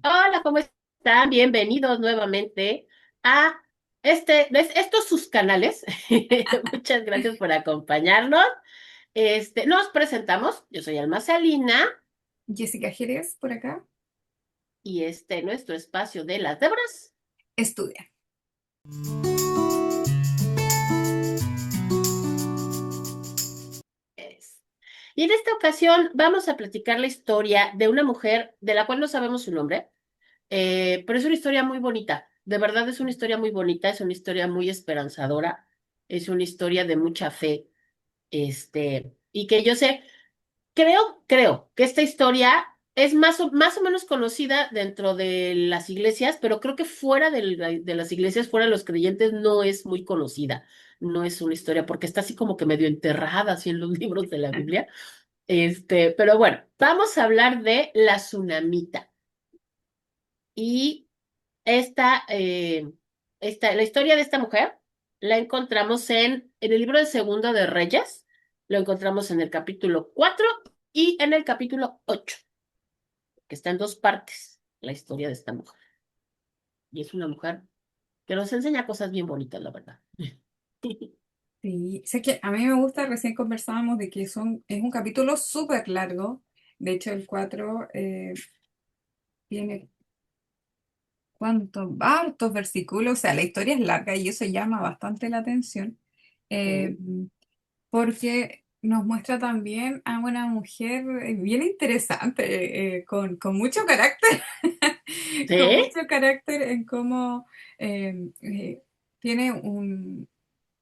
Hola, ¿cómo están? Bienvenidos nuevamente a estos sus canales. Muchas gracias por acompañarnos. Nos presentamos. Yo soy Alma Salina Jessica Jerez por acá. y nuestro espacio de las Débora. Estudia. es- Y en esta ocasión vamos a platicar la historia de una mujer de la cual no sabemos su nombre, pero es una historia muy bonita. De verdad es una historia muy bonita, es una historia muy esperanzadora, es una historia de mucha fe. Y que yo sé, creo que esta historia es más o menos conocida dentro de las iglesias, pero creo que fuera de las iglesias, fuera de los creyentes, no es muy conocida. No es una historia, porque está así como que medio enterrada así en los libros de la Biblia. Pero bueno, vamos a hablar de la tsunamita. Y esta, la historia de esta mujer la encontramos en el libro de Segundo de Reyes, lo encontramos en el capítulo 4 y en el capítulo 8, que está en dos partes, la historia de esta mujer. Y es una mujer que nos enseña cosas bien bonitas, la verdad. Sí, sé que a mí me gusta, recién conversábamos de que es un capítulo súper largo. De hecho, el 4 tiene cuántos, hartos versículos. O sea, la historia es larga y eso llama bastante la atención. eh, Sí, Porque nos muestra también a una mujer bien interesante, con mucho carácter, con sí, mucho carácter en cómo tiene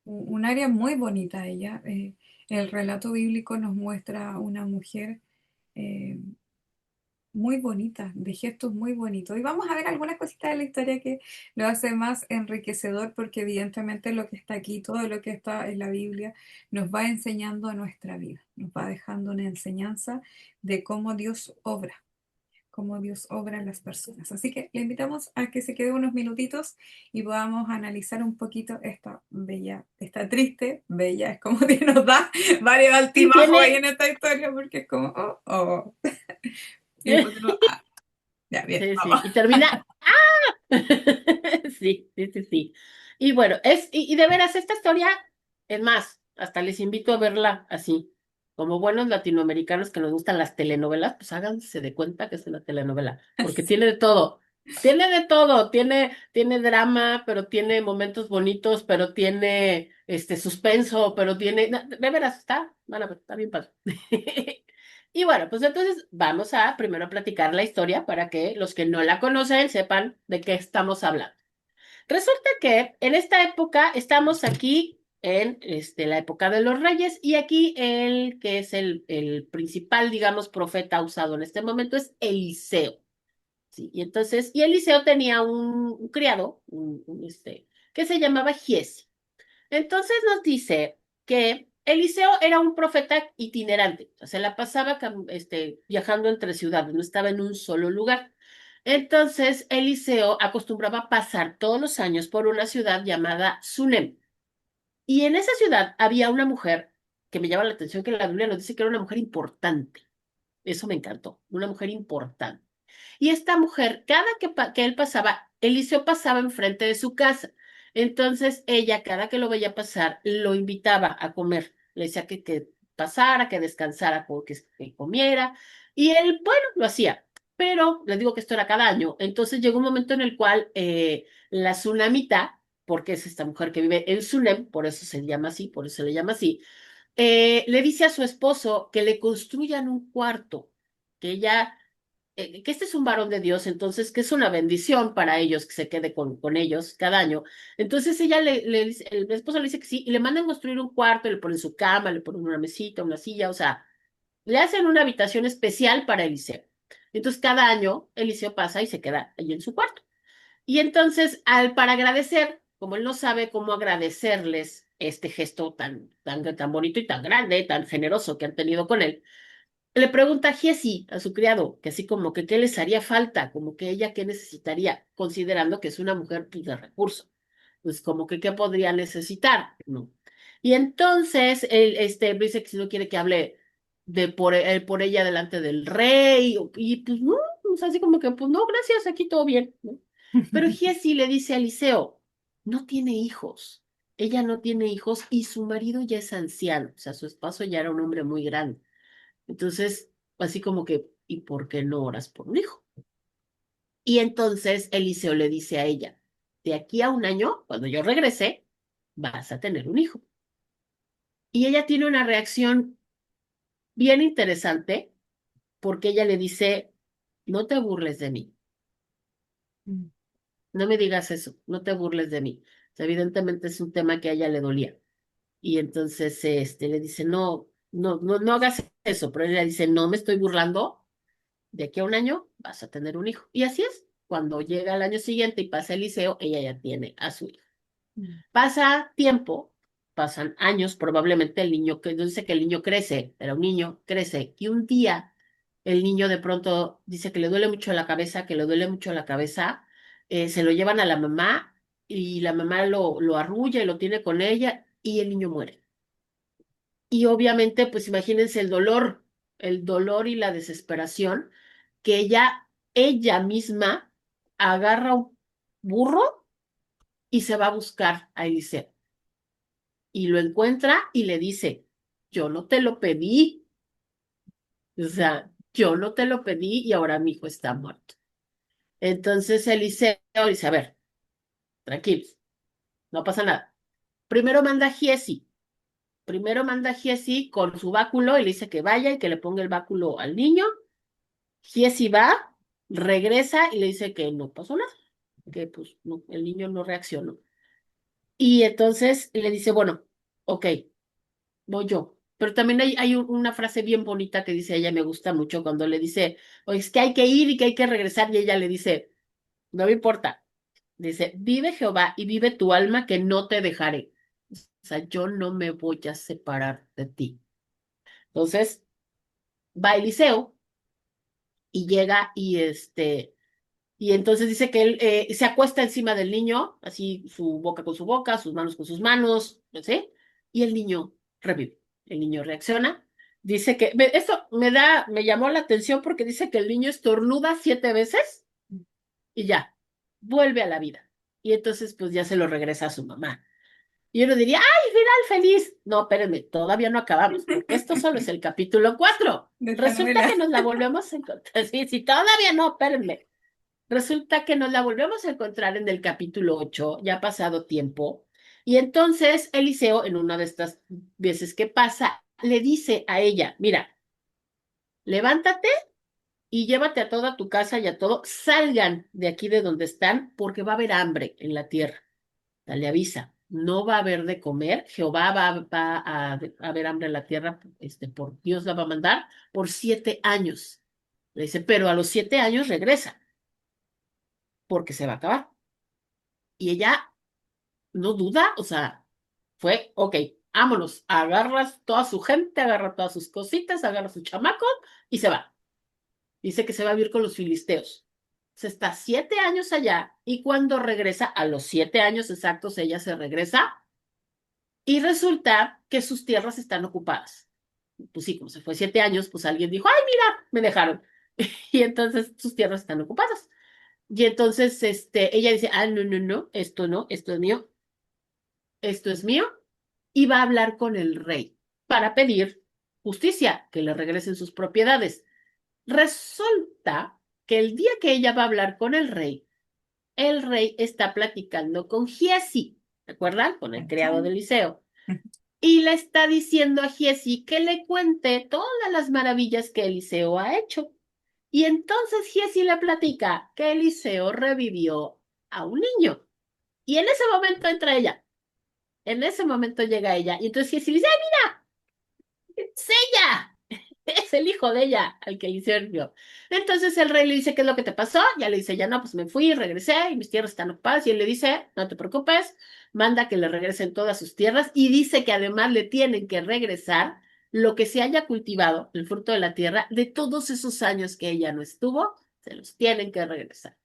un área muy bonita ella. El relato bíblico nos muestra una mujer eh, muy bonita, de gestos muy bonitos. Y vamos a ver algunas cositas de la historia que lo hace más enriquecedor, porque evidentemente lo que está aquí, todo lo que está en la Biblia, nos va enseñando a nuestra vida, nos va dejando una enseñanza de cómo Dios obra en las personas. Así que le invitamos a que se quede unos minutitos y podamos analizar un poquito esta bella, esta triste, bella, es como que nos da varios y altibajos ahí tiene, en esta historia, porque es como, oh, oh. Y después uno, ah, ya, bien, sí, vamos. sí, y termina, sí, sí, sí, sí. Y bueno, y de veras, esta historia, es más, hasta les invito a verla así. Como buenos latinoamericanos que nos gustan las telenovelas, pues háganse de cuenta que es una telenovela, porque tiene de todo. Tiene de todo, tiene drama, pero tiene momentos bonitos, pero tiene suspenso, pero tiene, no, de veras, van a ver, está bien padre. Y bueno, pues entonces vamos a primero platicar la historia para que los que no la conocen sepan de qué estamos hablando. Resulta que en esta época estamos aquí en la época de los reyes y aquí el que es el principal, digamos, profeta usado en este momento es Eliseo. ¿Sí? Y entonces, y Eliseo tenía un criado, que se llamaba Giesi. Entonces nos dice que Eliseo era un profeta itinerante, o sea, se la pasaba viajando entre ciudades, no estaba en un solo lugar. Entonces, Eliseo acostumbraba pasar todos los años por una ciudad llamada Sunem. Y en esa ciudad había una mujer que me llama la atención, que la Biblia nos dice que era una mujer importante. Eso me encantó, una mujer importante. Y esta mujer, que él pasaba, Eliseo pasaba enfrente de su casa. Entonces ella, cada que lo veía pasar, lo invitaba a comer. Le decía que pasara, que descansara, que comiera. Y él, bueno, lo hacía. Pero les digo que esto era cada año. Entonces llegó un momento en el cual la tsunamita, porque es esta mujer que vive en Sunem, por eso se llama así, por eso se le llama así, le dice a su esposo que le construyan un cuarto, que ella que este es un varón de Dios, entonces que es una bendición para ellos que se quede con ellos cada año. Entonces ella le dice, el esposo le dice que sí, y le mandan construir un cuarto, le ponen su cama, le ponen una mesita, una silla, o sea, le hacen una habitación especial para Eliseo. Entonces cada año Eliseo pasa y se queda ahí en su cuarto. Y entonces, para agradecer, como él no sabe cómo agradecerles este gesto tan bonito y tan grande, tan generoso que han tenido con él, le pregunta a Giesi, a su criado, que así como que qué les haría falta, como que ella qué necesitaría, considerando que es una mujer pues, de recursos, pues como que qué podría necesitar, ¿no? Y entonces él dice que si no quiere que hable por ella delante del rey, y pues no, O sea, así como que, pues no, gracias, aquí todo bien, ¿no? Pero Giesi le dice a Eliseo, no tiene hijos. Ella no tiene hijos y su marido ya es anciano, o sea, su esposo ya era un hombre muy grande. Entonces, así como que, ¿y por qué no oras por un hijo? Y entonces Eliseo le dice a ella, de aquí a un año, cuando yo regrese, vas a tener un hijo. Y ella tiene una reacción bien interesante porque ella le dice, no te burles de mí, no me digas eso, no te burles de mí. O sea, evidentemente es un tema que a ella le dolía. Y entonces le dice, no, no, no, no hagas eso, pero ella dice, no me estoy burlando, de aquí a un año vas a tener un hijo. Y así es, cuando llega el año siguiente y pasa el liceo, ella ya tiene a su hijo. Pasa tiempo, pasan años, probablemente el niño, que no dice que el niño crece, pero un niño crece y un día el niño de pronto dice que le duele mucho la cabeza, que le duele mucho la cabeza, se lo llevan a la mamá y la mamá lo arrulla y lo tiene con ella y el niño muere. Y obviamente, pues imagínense el dolor y la desesperación que ella misma agarra un burro y se va a buscar a Eliseo y lo encuentra y le dice, yo no te lo pedí, o sea, yo no te lo pedí y ahora mi hijo está muerto. Entonces Eliseo dice, a ver, tranquilos, no pasa nada. Primero manda a Giesi, primero manda a Giesi con su báculo y le dice que vaya y que le ponga el báculo al niño. Giesi va, regresa y le dice que no pasó nada, que pues no, el niño no reaccionó. Y entonces le dice, bueno, ok, voy yo. Pero también hay una frase bien bonita que dice ella, me gusta mucho, cuando le dice, oye, es que hay que ir y que hay que regresar, y ella le dice, no me importa. Dice, vive Jehová y vive tu alma que no te dejaré. O sea, yo no me voy a separar de ti. Entonces, va Eliseo y llega y entonces dice que él se acuesta encima del niño, así su boca con su boca, sus manos con sus manos, ¿sí? Y el niño revive, el niño reacciona. Dice que, esto me llamó la atención porque dice que el niño estornuda 7 veces y ya, vuelve a la vida. Y entonces pues ya se lo regresa a su mamá. Y uno diría, ¡ay, final feliz! No, espérenme, todavía no acabamos, porque esto solo es el capítulo 4. De esta Resulta que novela. nos la volvemos a encontrar. Sí, sí, todavía no, espérenme. Resulta que nos la volvemos a encontrar en el capítulo 8, ya ha pasado tiempo, y entonces Eliseo, en una de estas veces que pasa, le dice a ella, mira, levántate y llévate a toda tu casa y a todo, salgan de aquí de donde están, porque va a haber hambre en la tierra. Le avisa, no va a haber de comer, Jehová va a haber hambre en la tierra, por Dios la va a mandar por 7 años. Le dice, pero a los 7 años regresa, porque se va a acabar. Y ella no duda, o sea, fue, ok, vámonos, agarras toda su gente, agarra todas sus cositas, agarra su chamaco y se va. Dice que se va a vivir con los filisteos. Se está 7 años allá y cuando regresa, a los 7 años exactos, ella se regresa y resulta que sus tierras están ocupadas. Pues sí, como se fue 7 años, pues alguien dijo, ay, mira, me dejaron. Y entonces sus tierras están ocupadas. Y entonces ella dice, ah, no, no, no, esto es mío, esto es mío, y va a hablar con el rey para pedir justicia, que le regresen sus propiedades. Resulta que el día que ella va a hablar con el rey está platicando con Giesi, ¿se acuerdan? Con el criado de Eliseo. Y le está diciendo a Giesi que le cuente todas las maravillas que Eliseo ha hecho. Y entonces Giesi le platica que Eliseo revivió a un niño. Y en ese momento entra ella. En ese momento llega ella. Y entonces Giesi le dice, es ella, es el hijo de ella al que le sirvió. Entonces el rey le dice, ¿qué es lo que te pasó? Ya le dice, ya no, pues me fui, regresé y mis tierras están ocupadas. Y él le dice, no te preocupes, manda que le regresen todas sus tierras y dice que además le tienen que regresar lo que se haya cultivado, el fruto de la tierra, de todos esos años que ella no estuvo, se los tienen que regresar.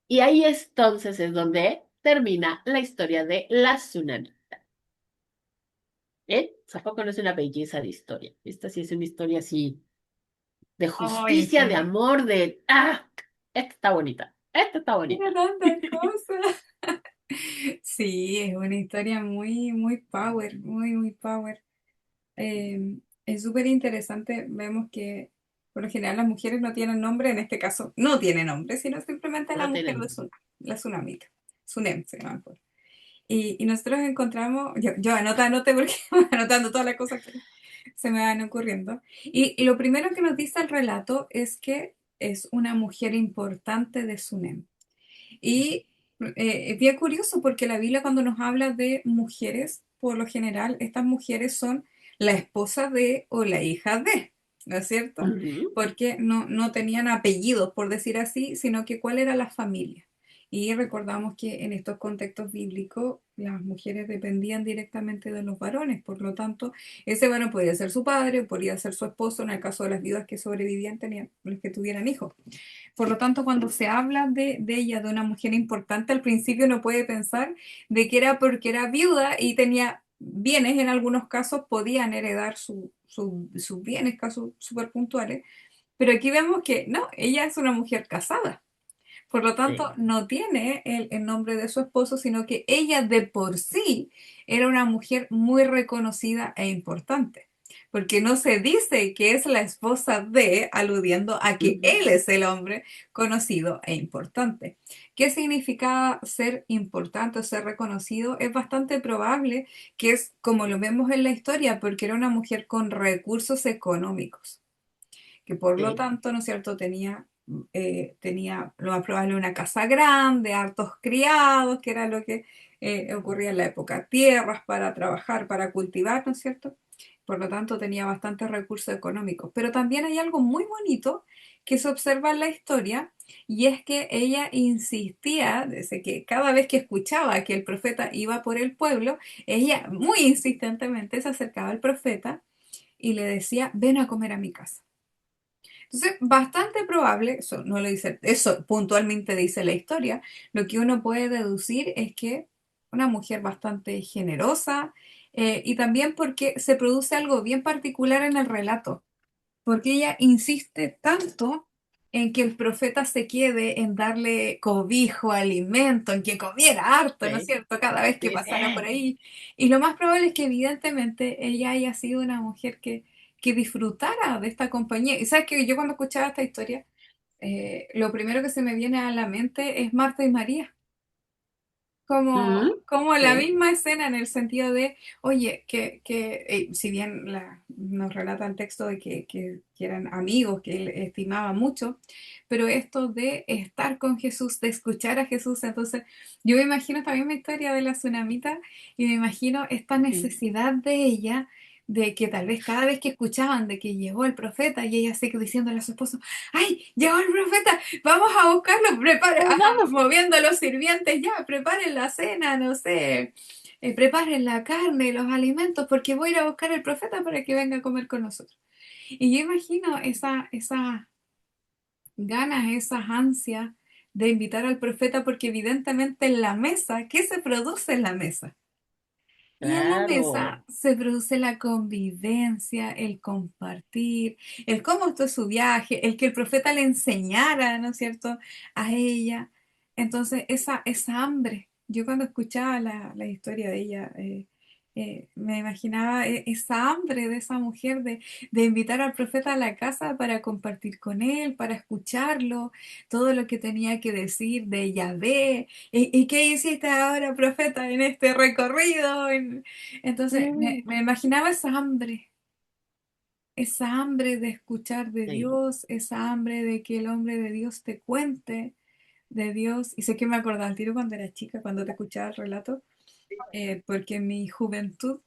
Y ahí entonces es donde termina la historia de la tsunami. ¿Eh? ¿A poco no es una belleza de historia? Esta sí es una historia así de Ay, es justicia, de que amor, de, esta está bonita, esta está tiene bonita. tantas cosas. Sí, es una historia muy, muy power, muy, muy power. Es súper interesante. Vemos que por lo general las mujeres no tienen nombre, en este caso no tiene nombre, sino simplemente la No mujer tienen. de Sunam, la Sunamita. Sunem se llama. Pues. Y nosotros encontramos, yo anoté porque voy anotando todas las cosas que se me van ocurriendo. Y lo primero que nos dice el relato es que es una mujer importante de Sunem. Y es bien curioso porque la Biblia cuando nos habla de mujeres, por lo general, estas mujeres son la esposa de o la hija de, ¿no es cierto? Ujú, Porque no tenían apellidos, por decir así, sino que cuál era la familia. Y recordamos que en estos contextos bíblicos las mujeres dependían directamente de los varones, por lo tanto, ese varón podía ser su padre, podía ser su esposo, en el caso de las viudas que sobrevivían, tenían los que tuvieran hijos. Por lo tanto, cuando se habla de ella, de una mujer importante, al principio no puede pensar de que era porque era viuda y tenía bienes, en algunos casos podían heredar sus bienes, casos súper puntuales, pero aquí vemos que no, ella es una mujer casada. Por lo tanto, sí. no tiene el nombre de su esposo, sino que ella de por sí era una mujer muy reconocida e importante. Porque no se dice que es la esposa de, aludiendo a que Ujú, él es el hombre conocido e importante. ¿Qué significa ser importante o ser reconocido? Es bastante probable que es como lo vemos en la historia, porque era una mujer con recursos económicos que por lo sí. tanto, ¿no es cierto?, tenía lo más probable una casa grande, hartos criados, que era lo que ocurría en la época, tierras para trabajar, para cultivar, ¿no es cierto? Por lo tanto, tenía bastantes recursos económicos. Pero también hay algo muy bonito que se observa en la historia, y es que ella insistía, desde que cada vez que escuchaba que el profeta iba por el pueblo, ella muy insistentemente se acercaba al profeta y le decía, ven a comer a mi casa. Entonces, bastante probable, eso no lo dice, eso puntualmente dice la historia, lo que uno puede deducir es que una mujer bastante generosa y también porque se produce algo bien particular en el relato, porque ella insiste tanto en que el profeta se quede en darle cobijo, alimento, en que comiera harto, ¿no es Sí, cierto?, cada vez que sí, pasara por sí. ahí. Y lo más probable es que evidentemente ella haya sido una mujer que disfrutara de esta compañía. Y sabes que yo cuando escuchaba esta historia, lo primero que se me viene a la mente es Marta y María. Ujú, Como la sí, misma escena en el sentido de, oye, si bien nos relata el texto de que eran amigos, que él estimaba mucho, pero esto de estar con Jesús, de escuchar a Jesús, entonces yo me imagino también la historia de la tsunamita y me imagino esta sí. necesidad de ella, de que tal vez cada vez que escuchaban de que llegó el profeta y ella se quedó diciéndole a su esposo, ¡ay, llegó el profeta! Vamos a buscarlo, Pues vamos. moviendo a los sirvientes, ya, preparen la cena, no sé, preparen la carne, los alimentos, porque voy a ir a buscar al profeta para que venga a comer con nosotros. Y yo imagino esas ganas, esas ansias de invitar al profeta, porque evidentemente en la mesa, ¿qué se produce en la mesa? Y en la Claro. mesa se produce la convivencia, el compartir, el cómo estuvo su viaje, el que el profeta le enseñara, ¿no es cierto?, a ella. Entonces, esa hambre, yo cuando escuchaba la historia de ella, me imaginaba esa hambre de esa mujer de invitar al profeta a la casa para compartir con él, para escucharlo, todo lo que tenía que decir de Yahvé. ¿Y qué hiciste ahora, profeta, en este recorrido? Entonces, Mm, me imaginaba esa hambre de escuchar de sí, Dios, esa hambre de que el hombre de Dios te cuente de Dios. Y sé que me acordaba al tiro cuando era chica, cuando te escuchaba el relato, porque en mi juventud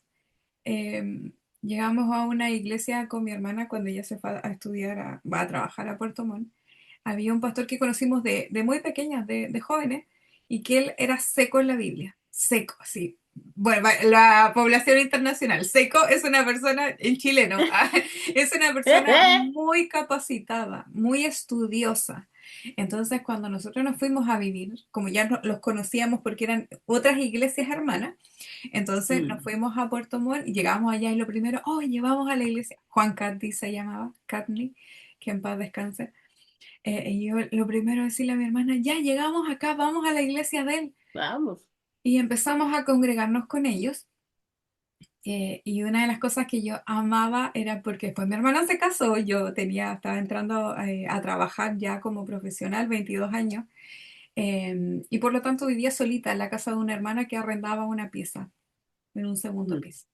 llegamos a una iglesia con mi hermana cuando ella se fue a estudiar, va a trabajar a Puerto Montt. Había un pastor que conocimos de muy pequeñas, de jóvenes, y que él era seco en la Biblia, seco, sí. Bueno, la población internacional, seco es una persona, el chileno, es una persona muy capacitada, muy estudiosa. Entonces, cuando nosotros nos fuimos a vivir, como ya los conocíamos porque eran otras iglesias hermanas, entonces nos Mm, fuimos a Puerto Montt y llegamos allá y lo primero, oye, vamos a la iglesia. Juan Catdi se llamaba, Catney. que en paz descanse. Y yo lo primero decirle a mi hermana, ya llegamos acá, vamos a la iglesia de él. Vamos. Y empezamos a congregarnos con ellos. Y una de las cosas que yo amaba era porque después mi hermana se casó, estaba entrando a trabajar ya como profesional, 22 años, y por lo tanto vivía solita en la casa de una hermana que arrendaba una pieza en un segundo Mm, piso.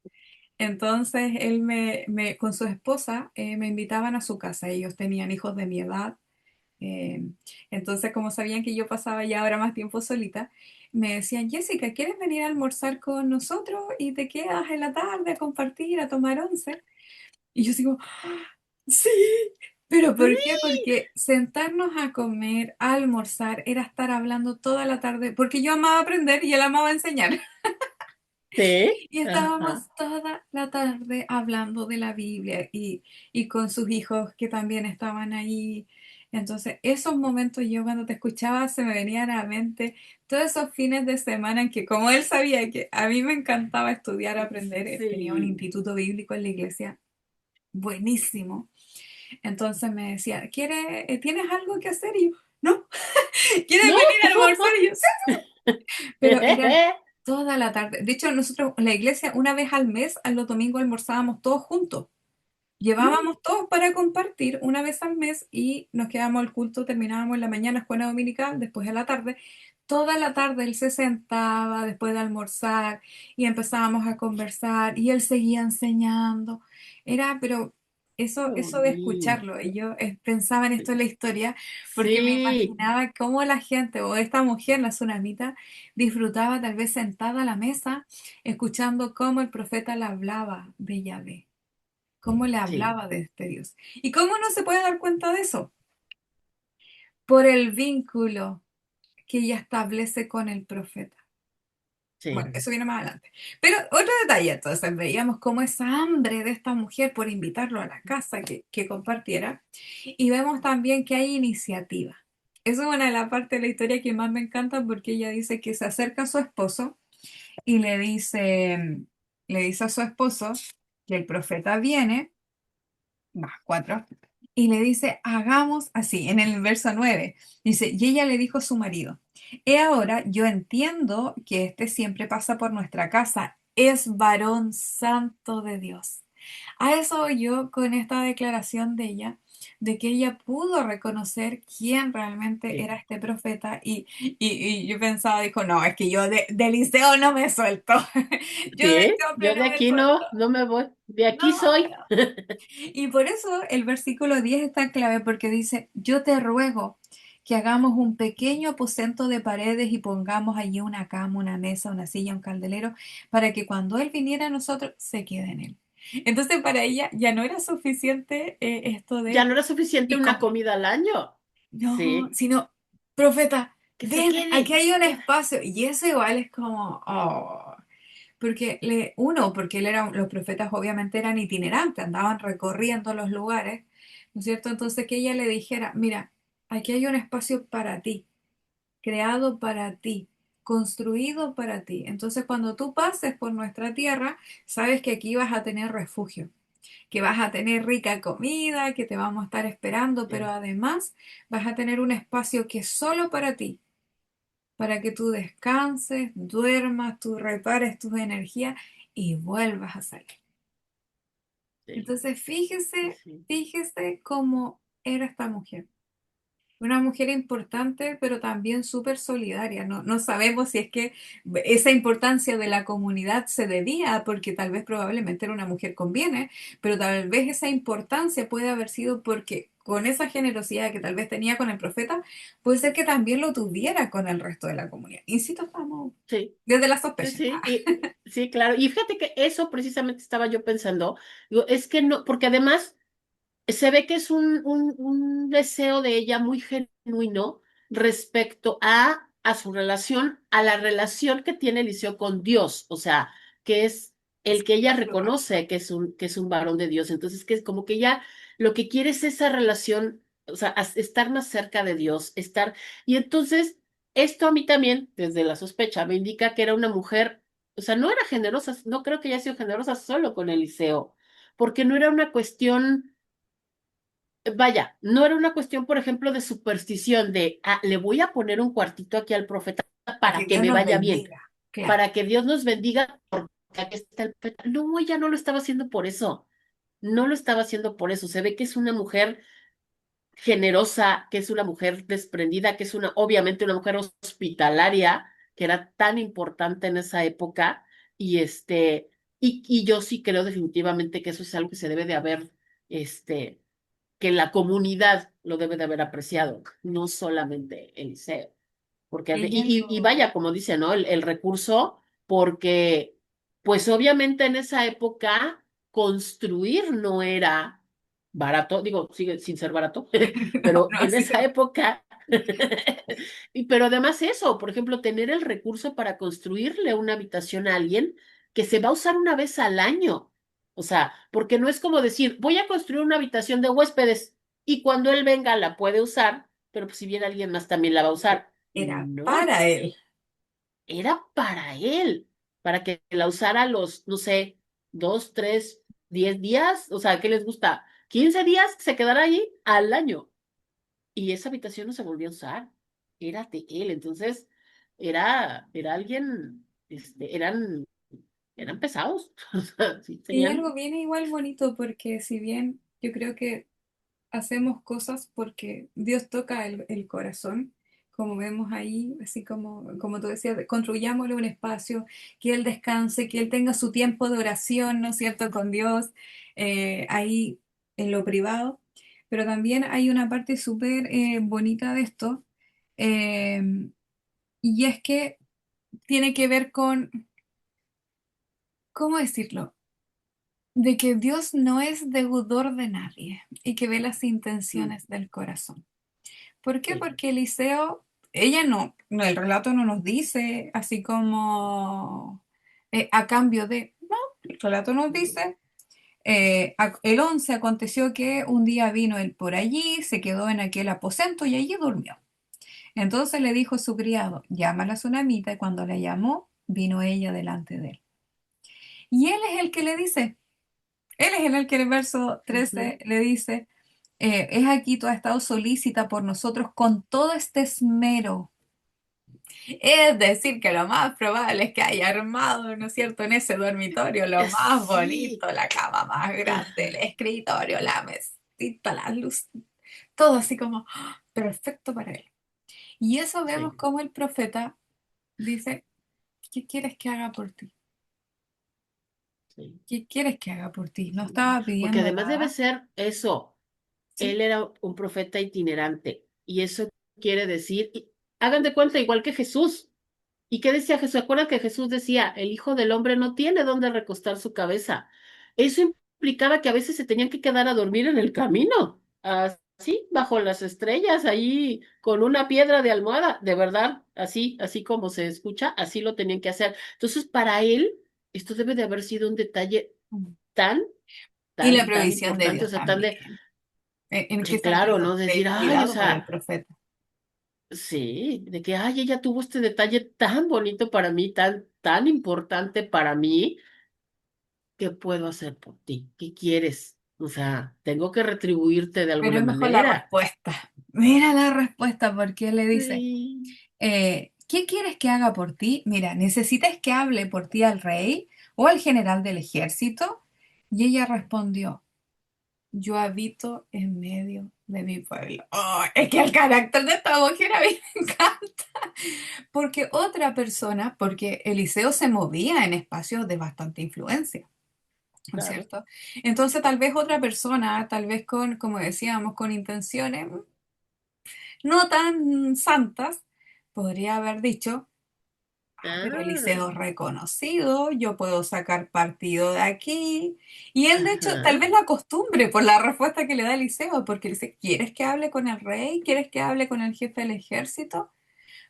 Entonces él con su esposa me invitaban a su casa. Ellos tenían hijos de mi edad. eh, entonces, como sabían que yo pasaba ya ahora más tiempo solita, me decían, Jessica, ¿quieres venir a almorzar con nosotros y te quedas en la tarde a compartir, a tomar once? Y yo digo, sí. ¿Pero por qué? Porque sentarnos a comer, a almorzar, era estar hablando toda la tarde, porque yo amaba aprender y él amaba enseñar. sí, Y estábamos ajá, toda la tarde hablando de la Biblia y con sus hijos que también estaban ahí. Entonces, esos momentos yo cuando te escuchaba se me venían a la mente todos esos fines de semana en que como él sabía que a mí me encantaba estudiar, aprender, tenía un sí. instituto bíblico en la iglesia buenísimo. Entonces me decía, ¿tienes algo que hacer? Y yo, no, ¿quieres ¿No? venir a almorzar? Y yo, sí, pero eran toda la tarde. De hecho, nosotros, en la iglesia, una vez al mes, a los domingos almorzábamos todos juntos. Llevábamos todos para compartir una vez al mes y nos quedábamos al culto, terminábamos en la mañana, escuela dominical, después en la tarde. Toda la tarde él se sentaba después de almorzar y empezábamos a conversar y él seguía enseñando. Pero Qué eso de escucharlo, y bonito. yo pensaba en esto en la historia porque me Sí, imaginaba cómo la gente o esta mujer, la tsunamita, disfrutaba tal vez sentada a la mesa escuchando cómo el profeta le hablaba de Yahvé, cómo le sí, hablaba de este Dios. ¿Y cómo no se puede dar cuenta de eso? Por el vínculo que ella establece con el profeta. Bueno, sí, eso viene más adelante. Pero otro detalle, entonces veíamos cómo esa hambre de esta mujer por invitarlo a la casa que compartiera, y vemos también que hay iniciativa. Eso es una de las partes de la historia que más me encanta porque ella dice que se acerca a su esposo y le dice a su esposo que el profeta viene más cuatro, y le dice, hagamos así, en el verso 9 dice, y ella le dijo a su marido, he ahora, yo entiendo que este siempre pasa por nuestra casa, es varón santo de Dios. A eso voy yo con esta declaración de ella, de que ella pudo reconocer quién realmente era sí, este profeta y yo pensaba, dijo, no, es que yo de Eliseo no me suelto, yo de sí. este hombre Yo no de me aquí suelto. no, no me voy. De aquí No, soy. y por eso el versículo 10 está clave porque dice, yo te ruego que hagamos un pequeño aposento de paredes y pongamos allí una cama, una mesa, una silla, un candelero, para que cuando Él viniera a nosotros se quede en Él. Entonces para ella ya no era suficiente esto Ya de no era suficiente y una comer. comida al año. No, Sí, sino, profeta, que se ven, aquí quede, que hay se un quede. espacio. Y eso igual es como, oh. Porque los profetas obviamente eran itinerantes, andaban recorriendo los lugares, ¿no es cierto? Entonces que ella le dijera, mira, aquí hay un espacio para ti, creado para ti, construido para ti. Entonces cuando tú pases por nuestra tierra, sabes que aquí vas a tener refugio, que vas a tener rica comida, que te vamos a estar esperando, pero Sí, además vas a tener un espacio que es solo para ti, para que tú descanses, duermas, tú repares tus energías y vuelvas a salir. sí, Entonces, sí, fíjese, sí. fíjese cómo era esta mujer. Una mujer importante, pero también súper solidaria. No, no sabemos si es que esa importancia de la comunidad se debía porque tal vez probablemente era una mujer con bienes, pero tal vez esa importancia puede haber sido porque con esa generosidad que tal vez tenía con el profeta, puede ser que también lo tuviera con el resto de la comunidad. Insisto, estamos Sí, desde la sí, sospecha. sí, sí, claro. Y fíjate que eso precisamente estaba yo pensando. Digo, es que no, porque además se ve que es un deseo de ella muy genuino respecto a su relación, a la relación que tiene Eliseo con Dios, o sea, que es el que ella reconoce que es un varón de Dios. Entonces, que es como que ella lo que quiere es esa relación, o sea, estar más cerca de Dios, estar. Y entonces, esto a mí también, desde la sospecha, me indica que era una mujer, o sea, no era generosa, no creo que haya sido generosa solo con Eliseo, porque no era una cuestión vaya, no era una cuestión, por ejemplo, de superstición, de, le voy a poner un cuartito aquí al profeta Para que para que Dios me nos vaya bien, bendiga. Claro. para que Dios nos bendiga, porque aquí está el profeta. No, ella no lo estaba haciendo por eso, no lo estaba haciendo por eso. Se ve que es una mujer generosa, que es una mujer desprendida, que es obviamente una mujer hospitalaria, que era tan importante en esa época, y y yo sí creo definitivamente que eso es algo que se debe de haber, que la comunidad lo debe de haber apreciado, no solamente Eliseo. Porque, Ella y lo... vaya, como dice, ¿no? El recurso, porque, pues obviamente en esa época construir no era barato, digo, sigue sin ser barato, No, pero no, en sí, esa época, pero además eso, por ejemplo, tener el recurso para construirle una habitación a alguien que se va a usar una vez al año. O sea, porque no es como decir, voy a construir una habitación de huéspedes y cuando él venga la puede usar, pero pues si viene alguien más también la va a usar. era No, para él. era para él, para que la usara los, no sé, 2, 3, 10 días, o sea, ¿qué les gusta? 15 días se quedará allí al año. Y esa habitación no se volvió a usar, era de él, entonces era alguien, eran pesados, o sea, sí, Y tenían, algo viene igual bonito porque si bien yo creo que hacemos cosas porque Dios toca el corazón, como vemos ahí, así como tú decías, construyámosle un espacio, que Él descanse, que Él tenga su tiempo de oración, ¿no es cierto?, con Dios, ahí en lo privado. Pero también hay una parte súper bonita de esto, eh, y es que tiene que ver con, ¿cómo decirlo? De que Dios no es deudor de nadie y que ve las mm, intenciones del corazón. ¿Por qué? sí, Porque Eliseo, ella no, el relato no nos dice así como a cambio de, no, el relato nos dice, el 11 aconteció que un día vino él por allí, se quedó en aquel aposento y allí durmió. Entonces le dijo su criado, llama a la sunamita y cuando la llamó, vino ella delante de él. Y él es el que le dice, él es el que en el verso ujú, 13 le dice, es aquí tú has estado solícita por nosotros con todo este esmero. Es decir, que lo más probable es que haya armado, ¿no es cierto?, en ese dormitorio lo más sí, bonito, la cama más grande, el ajá, escritorio, la mesita, la luz, todo así como ¡ah! Perfecto para él. Y eso vemos sí, como el profeta dice, ¿qué quieres que haga por ti? sí, ¿Qué quieres que haga por ti? No sí. estaba Porque pidiendo además debe nada. ser eso. Sí, Él era un profeta itinerante y eso quiere decir, hagan de cuenta, igual que Jesús. ¿Y qué decía Jesús? ¿Acuerdan que Jesús decía, el Hijo del Hombre no tiene dónde recostar su cabeza? Eso implicaba que a veces se tenían que quedar a dormir en el camino, así, bajo las estrellas, ahí con una piedra de almohada, de verdad, así como se escucha, así lo tenían que hacer. Entonces, para él, esto debe de haber sido un detalle tan, y la tan provisión de importante, o Dios sea, tan de, también. ¿En qué sí, claro, sentido? ¿no? Decir, Del ay, o cuidado para el sea, profeta. sí, de que, ay, ella tuvo este detalle tan bonito para mí, tan importante para mí, ¿qué puedo hacer por ti? ¿Qué quieres? O sea, tengo que retribuirte de Pero alguna es mejor la manera. respuesta. Mira la respuesta, porque él le dice, Sí, ¿qué quieres que haga por ti? Mira, ¿necesitas que hable por ti al rey o al general del ejército? Y ella respondió, yo habito en medio de mi pueblo. Oh, es que el carácter de esta mujer a mí me encanta. Porque otra persona, porque Eliseo se movía en espacios de bastante influencia. ¿No es claro. cierto? Entonces, tal vez otra persona, tal vez con, como decíamos, con intenciones no tan santas, podría haber dicho, pero Ah, Eliseo es reconocido, yo puedo sacar partido de aquí. Y él, de hecho, tal ajá. vez la costumbre por la respuesta que le da Eliseo, porque le dice, ¿quieres que hable con el rey? ¿Quieres que hable con el jefe del ejército?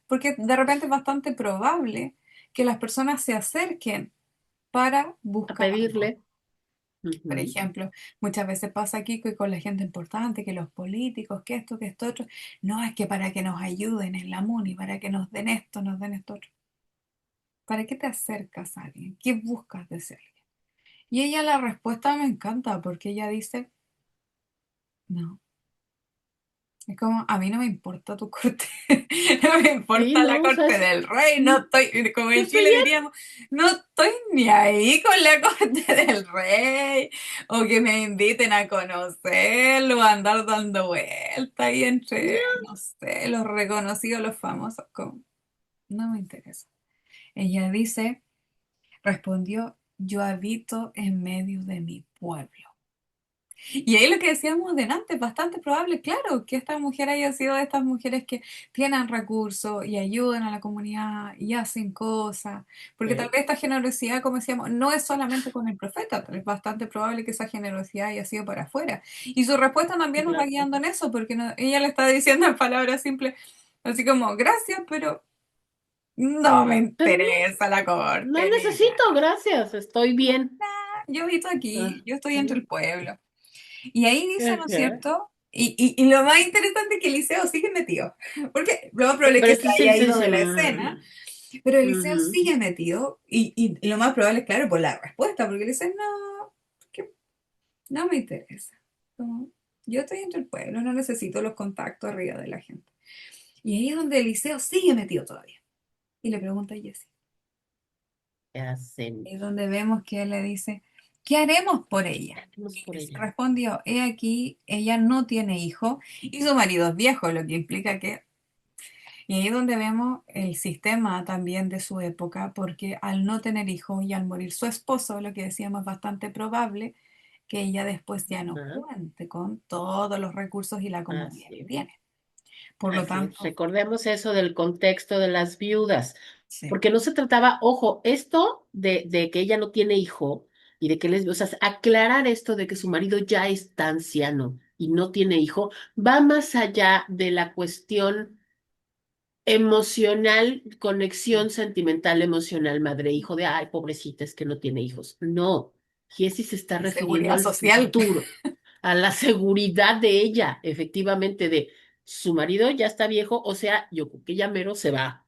Porque de repente es bastante probable que las personas se acerquen para A buscar algo. pedirle. Por Ujú, ejemplo, muchas veces pasa aquí que con la gente importante, que los políticos, que esto otro, no es que para que nos ayuden en la MUNI, para que nos den esto otro. ¿Para qué te acercas a alguien? ¿Qué buscas de ese alguien? Y ella la respuesta me encanta porque ella dice, no. Es como, a mí no me importa tu corte, no me Sí, importa la no, o sea, corte del rey, no estoy, como yo en estoy Chile bien. diríamos, no estoy ni ahí con la corte del rey, o que me inviten a conocerlo, a andar dando vueltas ahí entre, no sé, los reconocidos, los famosos, como, no me interesa. Ella dice, respondió, yo habito en medio de mi pueblo. Y ahí lo que decíamos delante, es bastante probable, claro, que esta mujer haya sido de estas mujeres que tienen recursos y ayudan a la comunidad y hacen cosas, porque tal vez esta generosidad, como decíamos, no es solamente con el profeta, pero es bastante probable que esa generosidad haya sido para afuera. Y su respuesta también nos va Claro. guiando en eso, porque ella le está diciendo en palabras simples, así como, gracias, pero no me Pero interesa la no corte ni necesito, nada. gracias, estoy bien. Yo habito Ah, aquí, yo estoy entre sí. el pueblo. Y ahí dice, ¿no es Ajá. cierto? Y lo más interesante es que Eliseo sigue metido, porque lo más probable es Pero que se entonces haya él ido de dice, la escena, pero Eliseo ujú, sigue metido, y lo más probable es, claro, por la respuesta, porque le dice, no, que no me interesa. Como, yo estoy entre el pueblo, no necesito los contactos arriba de la gente. Y ahí es donde Eliseo sigue metido todavía. Y le pregunta a Jesse. ¿qué Es hacemos? donde vemos que él le dice, ¿qué haremos por ella? Hacemos Y por les ella. respondió, he aquí, ella no tiene hijo y su marido es viejo, lo que implica que... Y ahí es donde vemos el sistema también de su época, porque al no tener hijos y al morir su esposo, lo que decíamos es bastante probable que ella después ya no Ajá, cuente con todos los recursos y la comodidad que así es. tiene. Por lo Así es. tanto, Recordemos eso del contexto de las viudas, sí. porque no se trataba, ojo, esto de que ella no tiene hijo y de que les, o sea, aclarar esto de que su marido ya está anciano y no tiene hijo, va más allá de la cuestión emocional, conexión sentimental, emocional, madre-hijo, de, ay, pobrecita, es que no tiene hijos. No, Jessie se está De refiriendo seguridad al social. futuro, a la seguridad de ella, efectivamente, de su marido ya está viejo, o sea, yo creo que ya mero se va.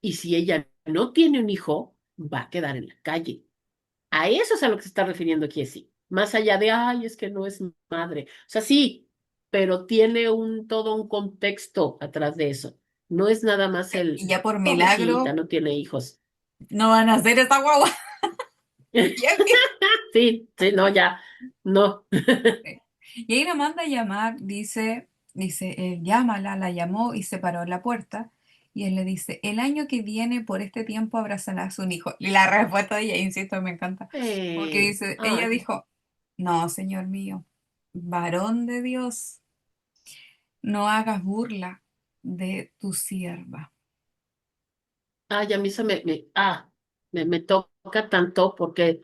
Y si ella no tiene un hijo, va a quedar en la calle. A eso es a lo que se está refiriendo Jessie. Más allá de, ay, es que no es madre. O sea, sí, pero tiene todo un contexto atrás de eso. No es nada más Y el, ya por pobrecita, milagro no tiene hijos. no van a hacer esa guagua. Ya que- Sí, sí, no, ya, no. Y ahí la manda a llamar, él llámala, la llamó y se paró en la puerta. Y él le dice, el año que viene por este tiempo abrazarás un hijo. Y la respuesta de ella, insisto, me encanta. Porque dice, ella Ay, dijo, no, señor mío, varón de Dios, no hagas burla de tu sierva. ay, a mí se me toca tanto porque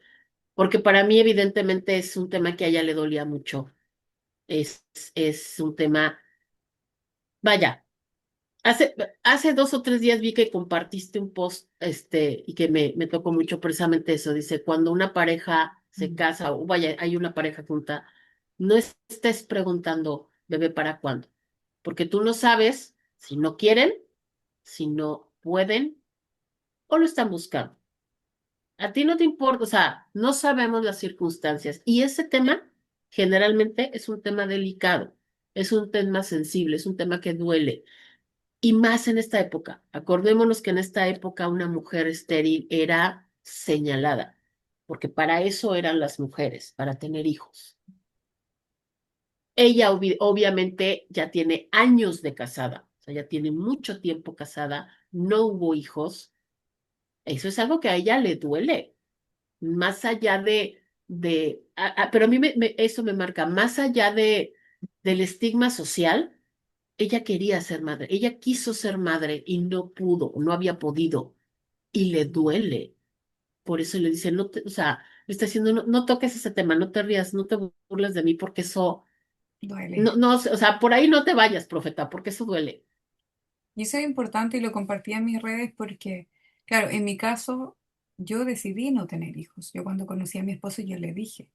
para mí evidentemente es un tema que a ella le dolía mucho. Es, es un tema, vaya. Hace, hace 2 o 3 días vi que compartiste un post, y que me tocó mucho precisamente eso. Dice, cuando una pareja se Mm. casa, o vaya, hay una pareja junta, no estés preguntando, bebé, ¿para cuándo? Porque tú no sabes si no quieren, si no pueden o lo están buscando. A ti no te importa, o sea, no sabemos las circunstancias. Y ese tema generalmente es un tema delicado, es un tema sensible, es un tema que duele. Y más en esta época. Acordémonos que en esta época una mujer estéril era señalada, porque para eso eran las mujeres, para tener hijos. Ella obviamente ya tiene años de casada, o sea, ya tiene mucho tiempo casada, no hubo hijos. Eso es algo que a ella le duele, más allá pero a mí eso me marca, más allá del estigma social. Ella quería ser madre, ella quiso ser madre y no pudo, no había podido y le duele. Por eso le dice, no o sea, le está diciendo, no, no toques ese tema, no te rías, no te burles de mí porque eso, Duele. no, no, o sea, por ahí no te vayas, profeta, porque eso duele. Y eso es importante y lo compartí en mis redes porque, claro, en mi caso, yo decidí no tener hijos. Yo cuando conocí a mi esposo, yo le dije,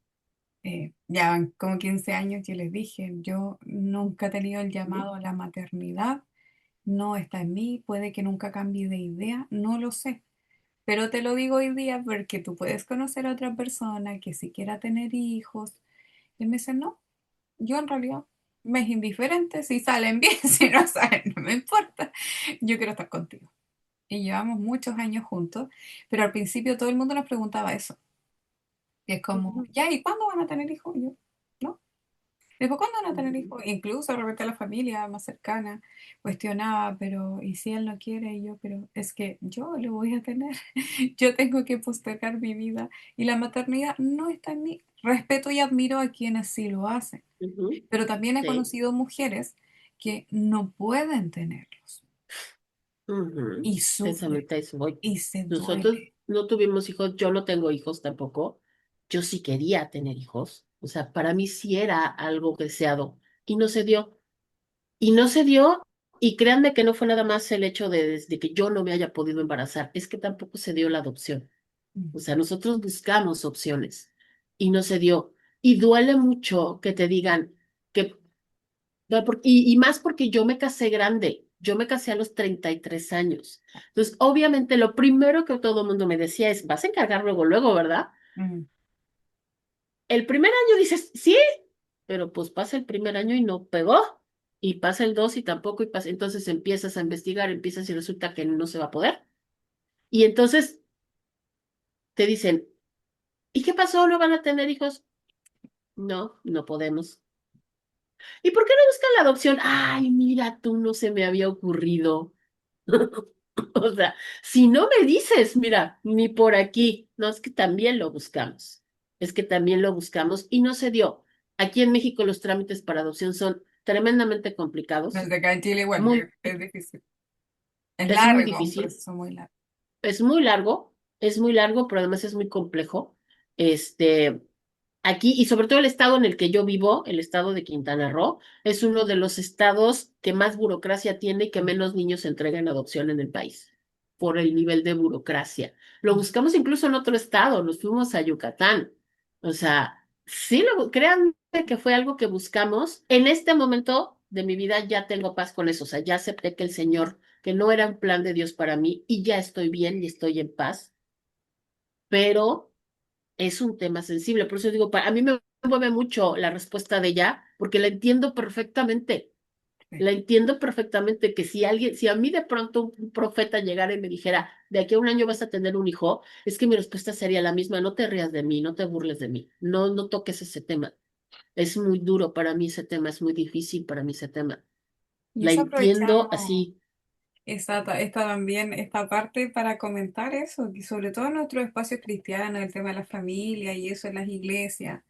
ya van como 15 años, yo les dije, yo nunca he tenido el Ujú. llamado a la maternidad, no está en mí, puede que nunca cambie de idea, no lo sé. Pero te lo digo hoy día porque tú puedes conocer a otra persona que si quiera tener hijos. Y él me dice, no, yo en realidad. me es indiferente si salen bien, si no salen, no me importa. Yo quiero estar contigo. Y llevamos muchos años juntos, pero al principio todo el mundo nos preguntaba eso. Y es como, Ujú, ya, ¿y cuándo van a tener hijos? Y yo, ¿no? Después, ¿cuándo van a tener ujú, hijos? Incluso de repente la familia más cercana cuestionaba, pero ¿y si él no quiere? Y yo, pero es que yo lo voy a tener. Yo tengo que postergar mi vida. Y la maternidad no está en mí. Respeto y admiro a quienes sí lo hacen. ujú. Pero también he Sí. conocido mujeres que no pueden tenerlos Ujú. y sufren Precisamente a eso voy. y se Nosotros duele. no tuvimos hijos, yo no tengo hijos tampoco. Yo sí quería tener hijos. O sea, para mí sí era algo deseado y no se dio. Y no se dio, y créanme que no fue nada más el hecho de que yo no me haya podido embarazar, es que tampoco se dio la adopción. Mm. O sea, nosotros buscamos opciones y no se dio. Y duele mucho que te digan que, y más porque yo me casé grande, yo me casé a los 33 años. Entonces, obviamente, lo primero que todo el mundo me decía es, vas a encargar luego, luego, ¿verdad? Mm. El primer año dices, sí, pero pues pasa el primer año y no pegó, y pasa el dos y tampoco, y pasa, entonces empiezas a investigar, empiezas y resulta que no se va a poder. Y entonces te dicen, ¿y qué pasó? ¿No van a tener hijos? No, no podemos. ¿Y por qué no buscan la adopción? Ay, mira, tú no se me había ocurrido. O sea, si no me dices, mira, ni por aquí, no, es que también lo buscamos, es que también lo buscamos y no se dio. Aquí en México los trámites para adopción son tremendamente complicados, Desde acá en Chile igual, muy, es difícil. Es es muy largo, un difícil, proceso muy largo. es muy largo, pero además es muy complejo. Este, Aquí, y sobre todo el estado en el que yo vivo, el estado de Quintana Roo, es uno de los estados que más burocracia tiene y que menos niños se entregan en adopción en el país, por el nivel de burocracia. Lo buscamos incluso en otro estado, nos fuimos a Yucatán. O sea, sí, créanme que fue algo que buscamos. En este momento de mi vida ya tengo paz con eso, o sea, ya acepté que el Señor, que no era un plan de Dios para mí y ya estoy bien y estoy en paz, pero es un tema sensible. Por eso digo, a mí me mueve mucho la respuesta de ella, porque la entiendo perfectamente. Sí. La entiendo perfectamente que si alguien, si a mí de pronto un profeta llegara y me dijera, de aquí a un año vas a tener un hijo, es que mi respuesta sería la misma, no te rías de mí, no te burles de mí, no, no toques ese tema. Es muy duro para mí ese tema, es muy difícil para mí ese tema. Y La eso entiendo aprovechamos así. esta también, esta parte para comentar eso, y sobre todo en nuestros espacios cristianos, el tema de la familia y eso en las iglesias,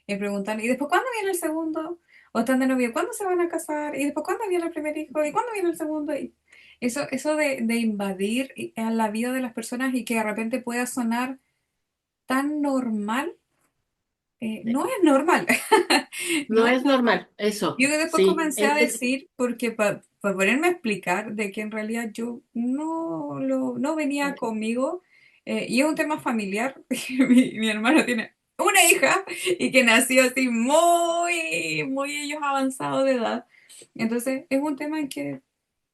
y preguntar, ¿y después cuándo viene el segundo? ¿O están de novio? ¿Cuándo se van a casar? ¿Y después cuándo viene el primer hijo? ¿Y cuándo viene el segundo? Y eso de invadir a la vida de las personas y que de repente pueda sonar tan normal, no es normal. No No es es normal. normal, eso, Yo que después sí. comencé a decir, porque para ponerme a explicar de que en realidad yo no venía conmigo, y es un tema familiar, mi hermano tiene una hija y que nació así muy ellos avanzados de edad. Entonces es un tema en que,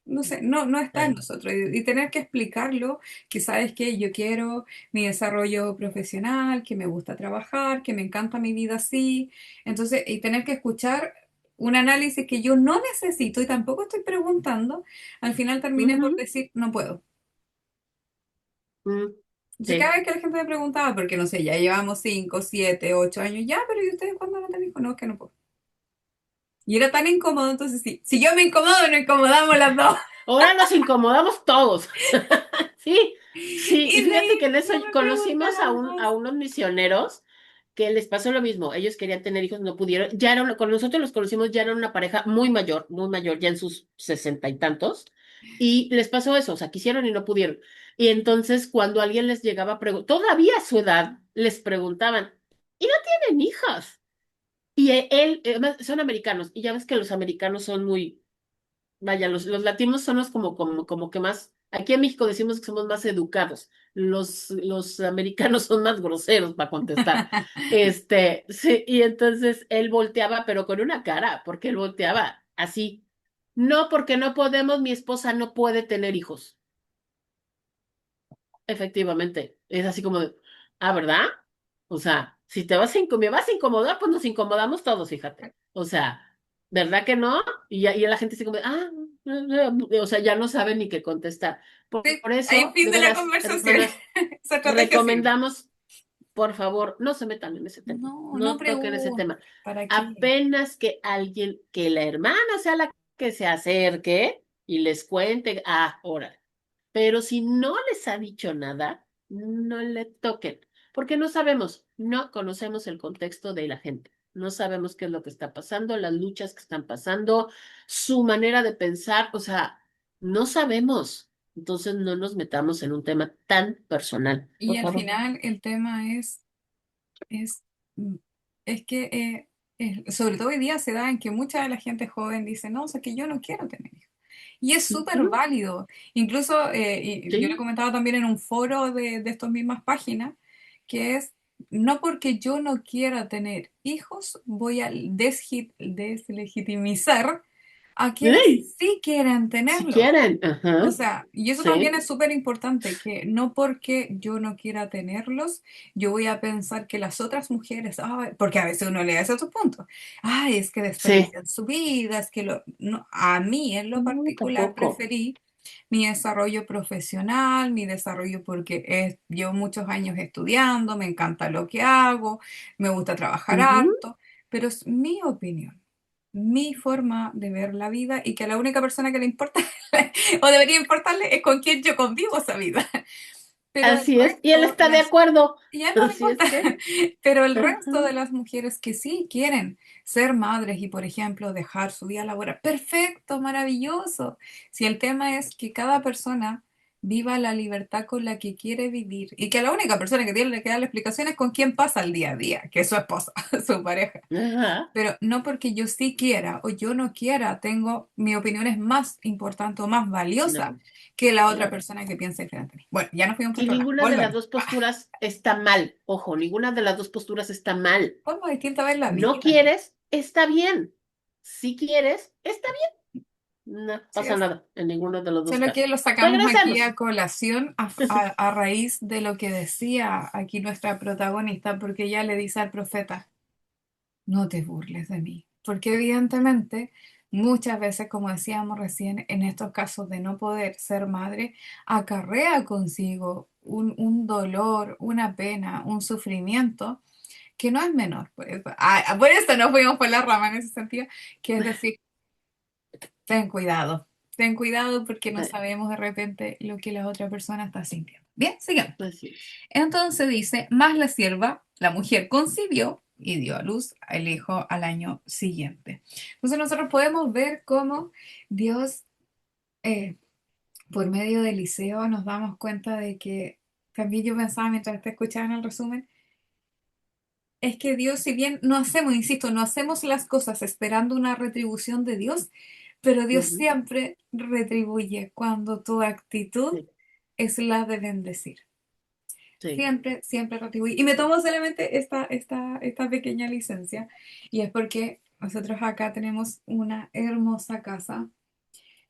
no sé, no está en nosotros y tener que explicarlo, que sabes que yo quiero mi desarrollo profesional, que me gusta trabajar, que me encanta mi vida así. Entonces, y tener que escuchar un análisis que yo no necesito y tampoco estoy preguntando, al final terminé por Ujú, decir, no puedo. mm, Entonces, cada sí. vez que la gente me preguntaba, porque no sé, ya llevamos 5 7 8 años, ya, pero ¿y ustedes cuándo van a tener hijos? No, es que no puedo. Y era tan incómodo, entonces sí, si yo me incomodo, nos incomodamos las dos. Ahora nos incomodamos todos. Sí, sí, y Y de fíjate que ahí en eso no me conocimos preguntaran a más. unos misioneros que les pasó lo mismo. Ellos querían tener hijos, no pudieron. Ya eran, con nosotros los conocimos, ya eran una pareja muy mayor, ya en sus sesenta y tantos. Y les pasó eso, o sea, quisieron y no pudieron. Y entonces, cuando alguien les llegaba a preguntar, todavía a su edad, les preguntaban, ¿y no tienen hijas? Y además, son americanos, y ya ves que los americanos son muy, vaya, los latinos son los como que más, aquí en México decimos que somos más educados, los americanos son más groseros para contestar. Sí, y entonces él volteaba, pero con una cara, porque él volteaba así. No, porque no podemos, mi esposa no puede tener hijos. Efectivamente, es así como de, ah, ¿verdad? O sea, si te vas a me vas a incomodar, pues nos incomodamos todos, fíjate. O sea. ¿Verdad que no? Y ya la gente se como, o sea, ya no sabe ni qué contestar. Sí, Por ahí eso, fin de de la veras, conversación. hermanas, Esa estrategia sirve. recomendamos, por favor, no se metan en ese tema, No, no no toquen ese preguntes. tema. ¿Para qué? Apenas que alguien, que la hermana sea la que se acerque y les cuente, órale. Pero si no les ha dicho nada, no le toquen, porque no sabemos, no conocemos el contexto de la gente, no sabemos qué es lo que está pasando, las luchas que están pasando, su manera de pensar, o sea, no sabemos. Entonces no nos metamos en un tema tan personal, Y por al favor. final el tema es, mm, es que, sobre todo hoy día se da en que mucha de la gente joven dice, no, o sea, que yo no quiero tener hijos. Y es súper Ujú. válido. Incluso y yo lo he Sí. comentado también en un foro de estas mismas páginas, que es, no porque yo no quiera tener hijos, voy a deslegitimizar a quienes Sí, sí quieren si tenerlo. quieren, O ajá, sea, y eso también sí, es súper importante, que no porque yo no quiera tenerlos, yo voy a pensar que las otras mujeres, "Ay", porque a veces uno le hace otros puntos, ay, es que sí. desperdician su vida, es que no, a mí en lo No, particular tampoco. preferí mi desarrollo profesional, mi desarrollo porque llevo muchos años estudiando, me encanta lo que hago, me gusta trabajar Ujú. harto, pero es mi opinión, mi forma de ver la vida y que a la única persona que le importa o debería importarle es con quien yo convivo esa vida. Pero el Así es, y él resto, está de acuerdo. y a él no le Así es importa, que, pero el ajá, resto de las mujeres que sí quieren ser madres y, por ejemplo, dejar su vida laboral, perfecto, maravilloso. Si el tema es que cada persona viva la libertad con la que quiere vivir y que la única persona que tiene que dar la explicación es con quién pasa el día a día, que es su esposa, su pareja. ajá, Pero no porque yo sí quiera o yo no quiera, mi opinión es más importante o más valiosa no, que la otra claro. persona que piensa diferente a mí. Bueno, ya nos fuimos por Y otro lado. ninguna de las Volvemos. dos posturas está mal. Ojo, ninguna de las dos posturas está mal. Forma distinta de ver la No vida. quieres, está bien. Si quieres, está bien. No Sí, pasa nada en ninguno de los dos solo que casos. lo sacamos aquí a Regresemos. colación a raíz de lo que decía aquí nuestra protagonista, porque ella le dice al profeta, no te burles de mí, porque evidentemente muchas veces, como decíamos recién, en estos casos de no poder ser madre, acarrea consigo un dolor, una pena, un sufrimiento que no es menor. Por eso nos fuimos por la rama en ese sentido, que es decir, ten cuidado porque no sabemos de repente lo que la otra persona está sintiendo. Bien, sigamos. Así es. Entonces dice, más la sierva, la mujer concibió y dio a luz al hijo al año siguiente. Entonces nosotros podemos ver cómo Dios, eh, por medio de Eliseo, nos damos cuenta de que, también yo pensaba mientras te escuchaba en el resumen, es que Dios, si bien no hacemos, insisto, no hacemos las cosas esperando una retribución de Dios, pero Dios Ujú. siempre retribuye cuando tu actitud Sí, es la de bendecir. sí. Siempre, siempre retribuye. Y me tomo solamente esta pequeña licencia, y es porque nosotros acá tenemos una hermosa casa,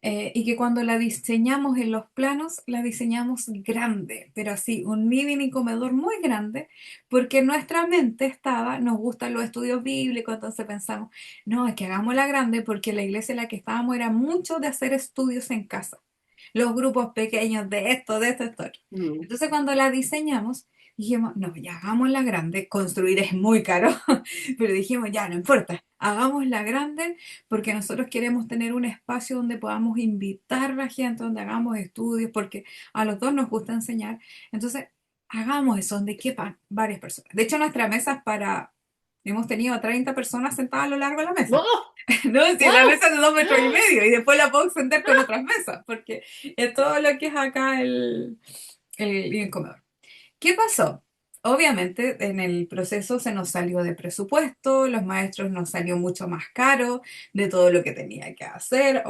y que cuando la diseñamos en los planos, la diseñamos grande, pero así, un living y comedor muy grande, porque en nuestra mente estaba, nos gustan los estudios bíblicos, entonces pensamos, no, es que hagámosla grande porque la iglesia en la que estábamos era mucho de hacer estudios en casa, los grupos pequeños de esto, esto. Otro. Mm. Entonces cuando la diseñamos, dijimos, no, ya hagámosla grande, construir es muy caro, pero dijimos, ya, no importa, hagámosla grande porque nosotros queremos tener un espacio donde podamos invitar a la gente, donde hagamos estudios, porque a los dos nos gusta enseñar. Entonces, hagamos eso, donde quepan varias personas. De hecho, nuestra mesa es para, hemos tenido a 30 personas sentadas a lo largo de la mesa. ¡Oh! No, si la ¡Wow! mesa es de 2,5 metros y después la puedo extender con otras mesas, porque es todo lo que es acá el comedor. ¿Qué pasó? Obviamente en el proceso se nos salió de presupuesto, los maestros nos salió mucho más caro de todo lo que tenía que hacer.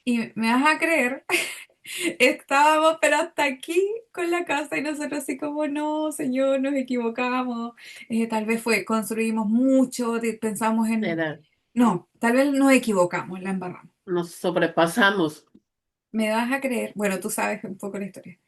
Y me vas a creer, estábamos pero hasta aquí con la casa y nosotros así como, no, señor, nos equivocamos. Tal vez construimos mucho, pensamos en... Era, No, tal vez nos equivocamos, la embarramos. nos sobrepasamos. Me vas a creer, bueno, tú sabes un poco la historia.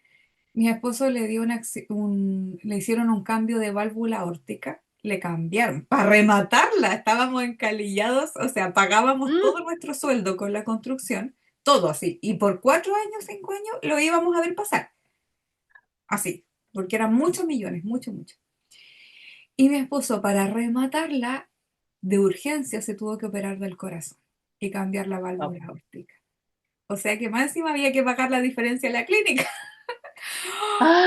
Mi esposo le dio le hicieron un cambio de válvula aórtica. le cambiaron para rematarla. Estábamos encalillados, o sea, pagábamos todo Mm, nuestro sueldo con la construcción, todo así. Y por 4 años, 5 años, lo íbamos a ver pasar, así, porque eran muchos millones, mucho, mucho. Y mi esposo, para rematarla, de urgencia se tuvo que operar del corazón y cambiar la válvula papá. aórtica. O sea que más encima había que pagar la diferencia en la clínica.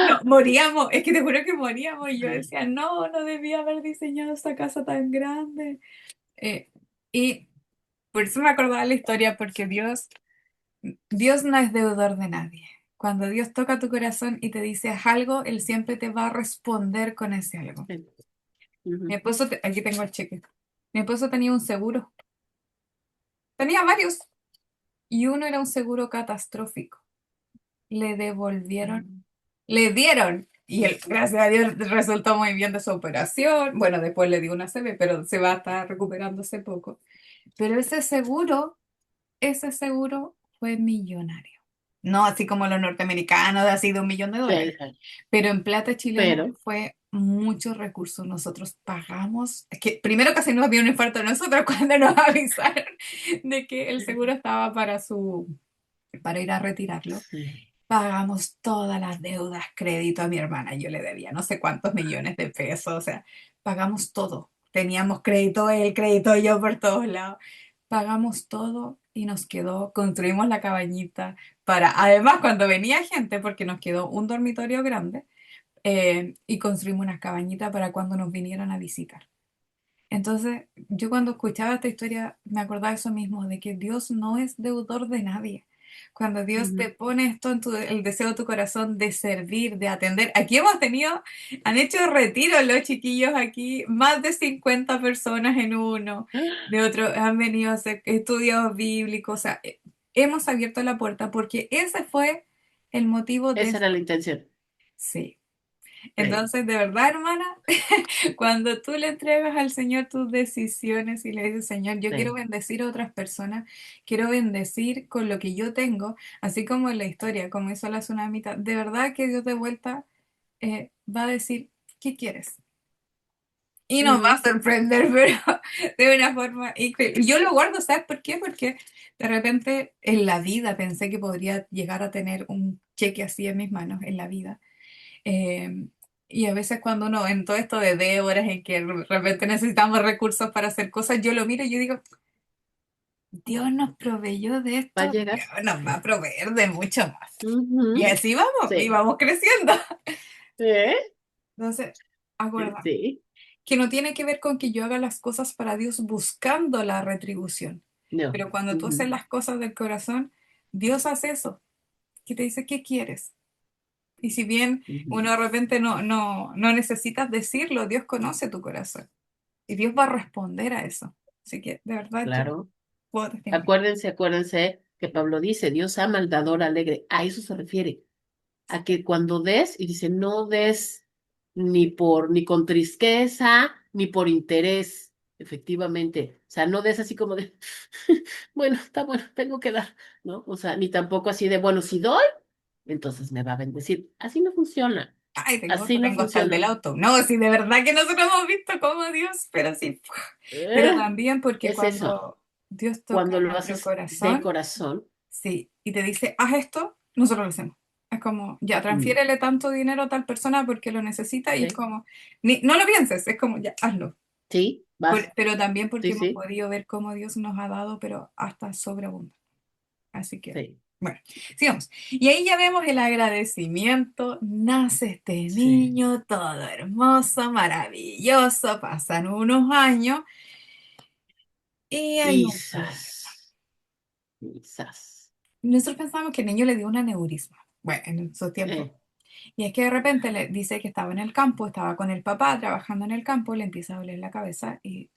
No, ¡Ah! moríamos, es que te juro que moríamos y yo Ay, decía, no, no debía haber diseñado esta casa tan grande. Eh, y por eso me acordaba la historia, porque Dios no es deudor de nadie. Cuando Dios toca tu corazón y te dice haz algo, Él siempre te va a responder con ese algo. sí, Mi ujú, esposo, aquí tengo el cheque. Mi esposo tenía un seguro, tenía varios, y uno era un seguro catastrófico. Le devolvieron, mm, le dieron, y él, gracias a Dios, resultó muy bien de su operación. Bueno, después le dio una CB, pero se va a estar recuperándose poco. Pero ese seguro fue millonario. No así como los norteamericanos, de así de $1 millón. sí, sí, Pero en plata chilena pero, fue muchos recursos. Nosotros pagamos, es que primero casi nos dio un infarto a nosotros cuando nos avisaron de que el seguro estaba para ir a retirarlo. sí, Pagamos todas las deudas, crédito a mi hermana, yo le debía no sé cuántos millones de pesos, o sea, pagamos todo. Teníamos crédito él, crédito yo por todos lados. Pagamos todo y nos quedó, construimos la cabañita para, además cuando venía gente, porque nos quedó un dormitorio grande, y construimos una cabañita para cuando nos vinieran a visitar. Entonces, yo cuando escuchaba esta historia me acordaba de eso mismo, de que Dios no es deudor de nadie. Cuando Dios te ujú, pone esto en el deseo de tu corazón de servir, de atender. Aquí han hecho retiros los chiquillos aquí, más de 50 personas en uno, ¡ah! de otro, han venido a hacer estudios bíblicos, o sea, hemos abierto la puerta porque ese fue el motivo de Esa era esto. la intención. Sí. Sí, Entonces, de verdad, hermana, cuando tú le entregas al Señor tus decisiones y le dices, Señor, yo quiero sí, bendecir a otras personas, quiero bendecir con lo que yo tengo, así como en la historia, como hizo la tsunamita, de verdad que Dios de vuelta va a decir, ¿qué quieres? Y nos va a ujú, sorprender, pero de una forma increíble. Yo lo guardo, ¿sabes por qué? Porque de repente en la vida pensé que podría llegar a tener un cheque así en mis manos, en la vida. Eh, y a veces cuando uno, en todo esto de horas en que de repente necesitamos recursos para hacer cosas, yo lo miro y yo digo, Dios nos proveyó de va a esto, Dios llegar. nos va a proveer de mucho más. Y Ujú, así vamos, y sí, vamos creciendo. ¿eh? Entonces, Sí, acuerda, sí, que no tiene que ver con que yo haga las cosas para Dios buscando la retribución. no, Pero cuando tú haces ujú, las cosas del corazón, Dios hace eso, que te dice, ¿qué quieres? Y si bien ujú, uno de repente no necesitas decirlo, Dios conoce tu corazón. Y Dios va a responder a eso. Así que, de verdad, yo claro. puedo testimoniar. Acuérdense que Pablo dice, Dios ama al dador alegre. A eso se refiere. A que cuando des, y dice, no des ni con tristeza, ni por interés, efectivamente. O sea, no des así como de, bueno, está bueno, tengo que dar, ¿no? O sea, ni tampoco así de, bueno, si doy, entonces me va a bendecir. Así no funciona. Ay, Así no tengo hasta el del funciona. auto. No, sí, de verdad que nosotros hemos visto cómo Dios, pero sí. Pero Eh, también porque es eso. cuando Dios toca Cuando lo nuestro haces de corazón, corazón, sí, y te dice, haz esto, nosotros lo hacemos. Es como, ya, mm, transfiérele tanto dinero a tal persona porque lo necesita y es ¿sí? como, no lo pienses, es como, ya, hazlo. Sí, vas, Pero también porque sí, hemos sí, podido ver cómo Dios nos ha dado, pero hasta sobreabundante. Así que, sí, bueno, sigamos. Y ahí ya vemos el agradecimiento. Nace este sí. niño, todo hermoso, maravilloso. Pasan unos años y hay un problema. Quizás, quizás. Nosotros pensamos que el niño le dio un aneurisma. Bueno, en su tiempo. Eh, Y es que de repente le dice que estaba en el campo, estaba con el papá trabajando en el campo, le empieza a doler la cabeza y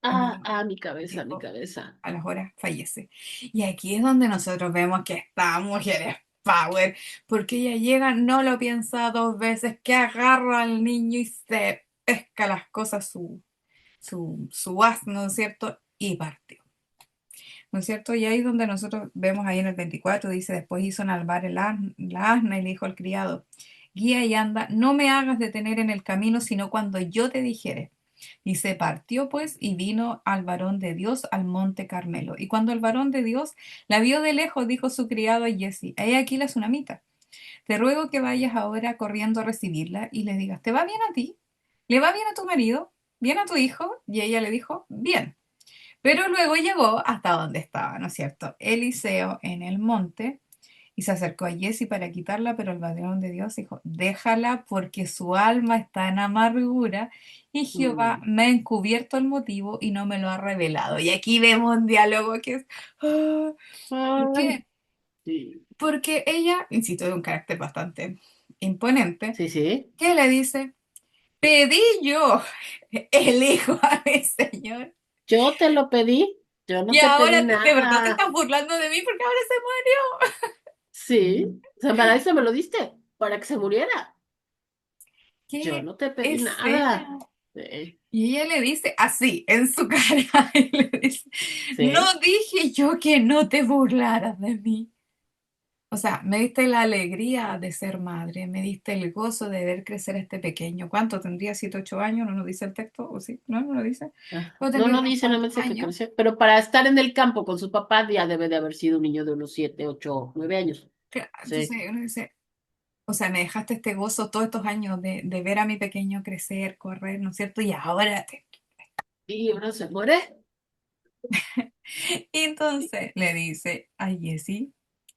hermano, mi el cabeza, mi tipo cabeza. a las horas fallece. Y aquí es donde nosotros vemos que esta mujer es power, porque ella llega, no lo piensa dos veces, que agarra al niño y se pesca las cosas, su asno, ¿no es cierto? Y partió, ¿no es cierto? Y ahí es donde nosotros vemos ahí en el 24 dice, después hizo enalbar la asna y le dijo al criado, guía y anda, no me hagas detener en el camino, sino cuando yo te dijere. Y se partió pues y vino al varón de Dios al monte Carmelo. Y cuando el varón de Dios la vio de lejos, dijo su criado a Jesse, he aquí la sunamita. Te ruego que vayas ahora corriendo a recibirla y le digas, ¿te va bien a ti? ¿Le va bien a tu marido? ¿Bien a tu hijo? Y ella le dijo, bien. Pero luego llegó hasta donde estaba, ¿no es cierto? Eliseo en el monte y se acercó a Jesse para quitarla, pero el varón de Dios dijo, déjala porque su alma está en amargura y Jehová Mm. me ha encubierto el motivo y no me lo ha revelado. Y aquí vemos un diálogo que es... ah, ¿por Ay, qué? sí, Porque ella, insisto, de un carácter bastante imponente, sí, sí. que le dice, pedí yo el hijo a mi señor Yo te lo pedí, yo no y te pedí ahora de verdad te nada. estás burlando de mí porque ahora se muere. Sí, o sea, para eso me lo diste, para que se muriera. Yo ¿Qué no te pedí escena? nada. Sí, Y ella le dice así, en su cara, y le dice, no sí. dije yo que no te burlaras de mí. O sea, me diste la alegría de ser madre, me diste el gozo de ver crecer a este pequeño. ¿Cuánto tendría? ¿7, 8 años? ¿No nos dice el texto? ¿O sí? ¿No? ¿No lo dice? Ajá. ¿Puedo No, tener no unos dice, no me cuantos dice que años? creció, pero para estar en el campo con su papá ya debe de haber sido un niño de unos 7, 8, 9 años. Claro, entonces Sí. uno dice, o sea, me dejaste este gozo todos estos años de ver a mi pequeño crecer, correr, ¿no es cierto? Y ahora Y uno se muere. Y entonces le dice a Jessie,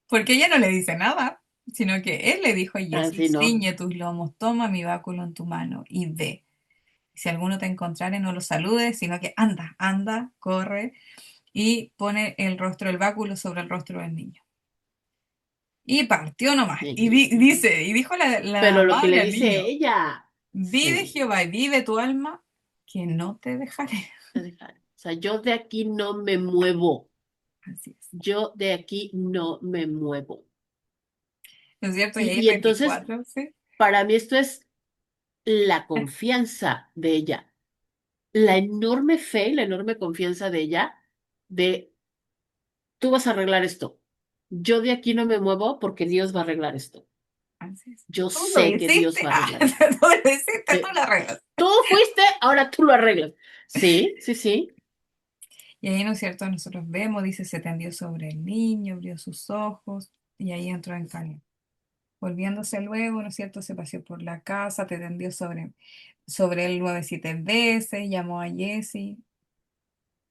porque ella no le dice nada, sino que él le dijo a Jessie, Así no. ciñe tus lomos, toma mi báculo en tu mano y ve. Si alguno te encontrare, no lo saludes, sino que anda, anda, corre y pone el rostro, el báculo sobre el rostro del niño. Y partió nomás. Y Sí. dice, y dijo la Pero lo que le madre al dice niño, ella, vive sí. Jehová y vive tu alma, que no te dejaré. O sea, yo de aquí no me muevo. Así es. Yo de aquí no me muevo. ¿No es cierto? Y ahí Y el entonces, 24, ¿sí? para mí esto es la confianza de ella, la enorme fe y la enorme confianza de ella de tú vas a arreglar esto. Yo de aquí no me muevo porque Dios va a arreglar esto. Así es. Yo Tú lo sé que Dios hiciste, va a arreglar esto. tú lo hiciste, tú Sí. lo arreglas. Tú fuiste, ahora tú lo arreglas. Sí, sí, sí. Y ahí, ¿no es cierto? Nosotros vemos, dice, se tendió sobre el niño, abrió sus ojos y ahí entró en calma. Volviéndose luego, ¿no es cierto? Se paseó por la casa, te tendió sobre él 9, 7 veces, llamó a Jesse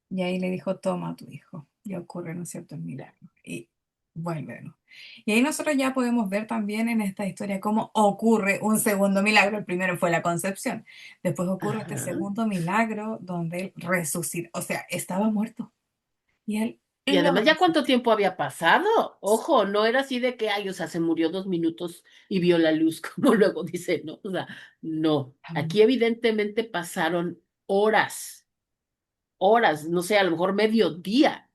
y ahí le dijo, toma a tu hijo. Y ocurre, ¿no es cierto?, el milagro. Y vuelve, ¿no? Y ahí nosotros ya podemos ver también en esta historia cómo ocurre un segundo milagro. El primero fue la concepción. Después ocurre este Ajá. segundo milagro donde él resucita. O sea, estaba muerto y él Y lo además, ¿ya cuánto resucita. tiempo había pasado? Ojo, no era así de que, ay, o sea, se murió 2 minutos y vio la luz, como luego dice, ¿no? O sea, no. Aquí evidentemente pasaron horas, horas, no sé, a lo mejor mediodía,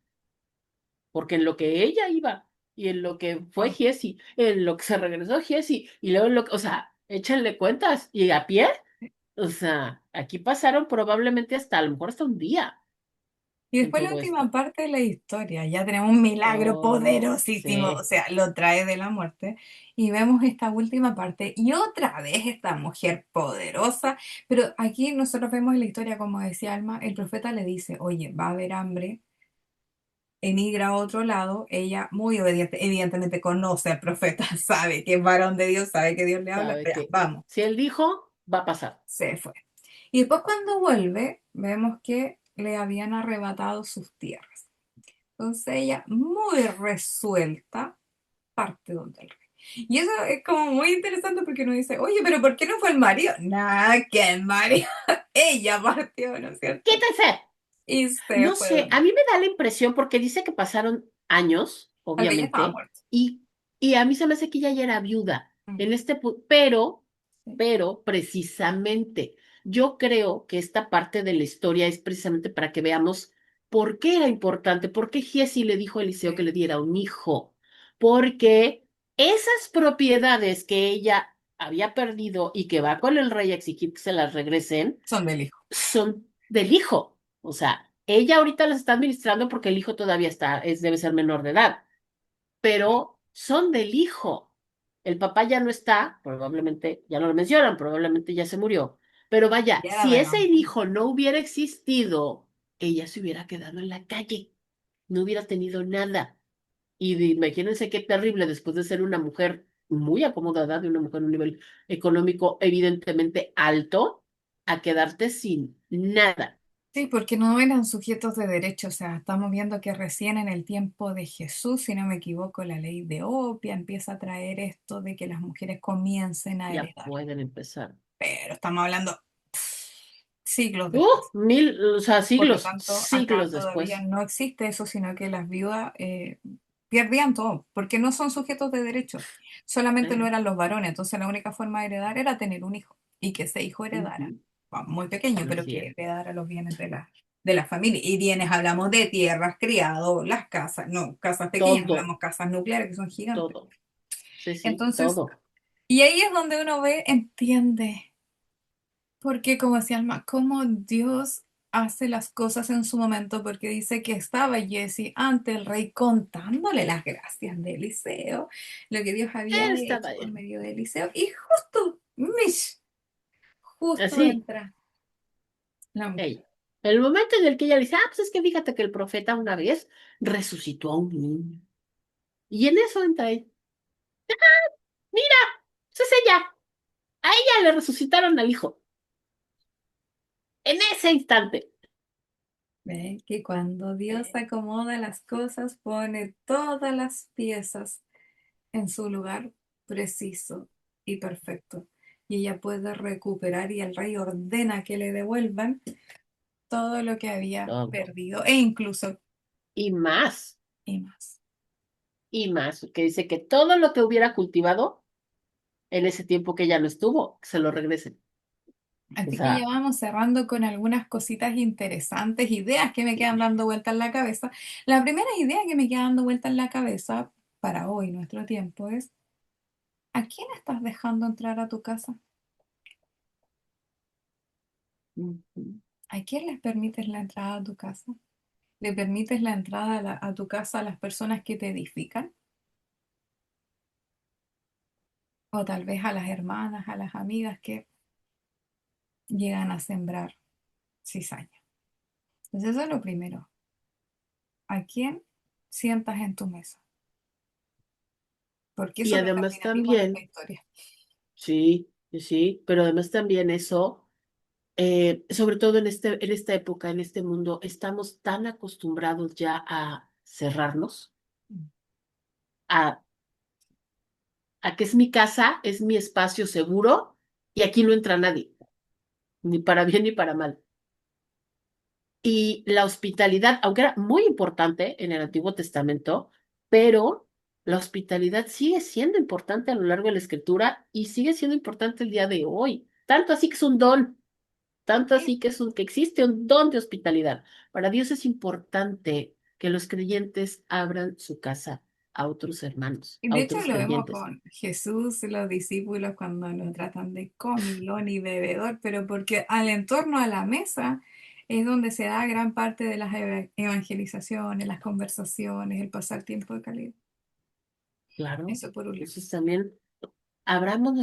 porque en lo que ella iba y en lo que fue Ah, Giesi, en lo que se regresó Giesi, y luego en lo que, o sea, échenle cuentas, y a pie, o sea, aquí pasaron probablemente hasta, a lo mejor hasta un día y en después la todo última esto. parte de la historia, ya tenemos un milagro Oh, poderosísimo, o sí. sea, lo trae de la muerte, y vemos esta última parte, y otra vez esta mujer poderosa, pero aquí nosotros vemos en la historia, como decía Alma, el profeta le dice, oye, va a haber hambre, emigra a otro lado, ella muy obediente, evidentemente conoce al profeta, sabe que es varón de Dios, sabe que Dios le habla, Sabe pero ya, que vamos, si él dijo, va a pasar. se fue. Y después cuando vuelve, vemos que le habían arrebatado sus tierras. Entonces ella, muy resuelta, parte donde el rey. Y eso es como muy interesante porque uno dice, oye, pero ¿por qué no fue el marido? Nada, que el marido, ella partió, ¿no es cierto? ¡Quítese! Y se No fue sé, donde. a mí me da la impresión, porque dice que pasaron años, Aunque ella estaba obviamente, muerta. y a mí se me hace que ella ya era viuda, Mm, en este, sí, pero precisamente, yo creo que esta parte de la historia es precisamente para que veamos por qué era importante, por qué Giesi le dijo a Eliseo que sí, le diera un hijo, porque esas propiedades que ella había perdido y que va con el rey a exigir que se las regresen, son del hijo. son del hijo. O sea, ella ahorita las está administrando porque el hijo todavía debe ser menor de edad, pero son del hijo. El papá ya no está, probablemente, ya no lo mencionan, probablemente ya se murió. Pero vaya, Ya era si de ese los... hijo no hubiera existido, ella se hubiera quedado en la calle, no hubiera tenido nada. Y imagínense qué terrible después de ser una mujer muy acomodada, de una mujer en un nivel económico evidentemente alto, a quedarte sin nada. Sí, porque no eran sujetos de derecho, o sea, estamos viendo que recién en el tiempo de Jesús, si no me equivoco, la ley de Opia empieza a traer esto de que las mujeres comiencen a Ya heredar, pueden empezar. pero estamos hablando siglos después. O sea, Por lo siglos, tanto, acá siglos todavía después. no existe eso, sino que las viudas perdían todo, porque no son sujetos de derecho, solamente lo ¿Eh? eran los varones, entonces la única forma de heredar era tener un hijo y que ese hijo heredara, Ujú. bueno, muy pequeño, pero Así que es. heredara los bienes de la familia. Y bienes hablamos de tierras, criados, las casas, no casas pequeñas, Todo, hablamos casas nucleares que son gigantes. todo. Sí, sí, Entonces, todo. y ahí es donde uno ve, entiende. Porque como decía Alma, cómo Dios hace las cosas en su momento, porque dice que estaba Jesse ante el rey contándole las gracias de Eliseo, lo que Dios había Él estaba hecho por ahí. medio de Eliseo, y justo Así, entra la mujer. ella. El momento en el que ella le dice, pues es que fíjate que el profeta una vez resucitó a un niño. Y en eso entra él. Mira, pues es ella. A ella le resucitaron al hijo. En ese instante. Ve que cuando Dios acomoda las cosas, pone todas las piezas en su lugar preciso y perfecto. Y ella puede recuperar y el rey ordena que le devuelvan todo lo que había Todo. perdido e incluso Y más, y más. y más. Que dice que todo lo que hubiera cultivado en ese tiempo que ella no estuvo, se lo regresen. O Así que ya sea, vamos cerrando con algunas cositas interesantes, ideas que me quedan dando vuelta en la cabeza. La primera idea que me queda dando vuelta en la cabeza para hoy, nuestro tiempo, es ¿a quién estás dejando entrar a tu casa? ujú. ¿A quién les permites la entrada a tu casa? ¿Le permites la entrada a tu casa a las personas que te edifican? O tal vez a las hermanas, a las amigas que llegan a sembrar cizaña. Entonces eso es lo primero. ¿A quién sientas en tu mesa? Porque Y eso es además determinativo en esta también, historia. sí, sí, sí, pero además también eso. Sobre todo en esta época, en este mundo, estamos tan acostumbrados ya a cerrarnos, a, a que es mi casa, es mi espacio seguro y aquí no entra nadie, ni para bien ni para mal. Y la hospitalidad, aunque era muy importante en el Antiguo Testamento, pero la hospitalidad sigue siendo importante a lo largo de la Escritura y sigue siendo importante el día de hoy. Tanto así que es un don. Tanto Sí. así que que existe un don de hospitalidad. Para Dios es importante que los creyentes abran su casa a otros hermanos, Y a de hecho otros lo vemos creyentes. con Jesús y los discípulos cuando lo tratan de comilón y bebedor, pero porque al entorno a la mesa es donde se da gran parte de las evangelizaciones, las conversaciones, el pasar tiempo de calidad. Claro. Eso por un lado. Entonces también abramos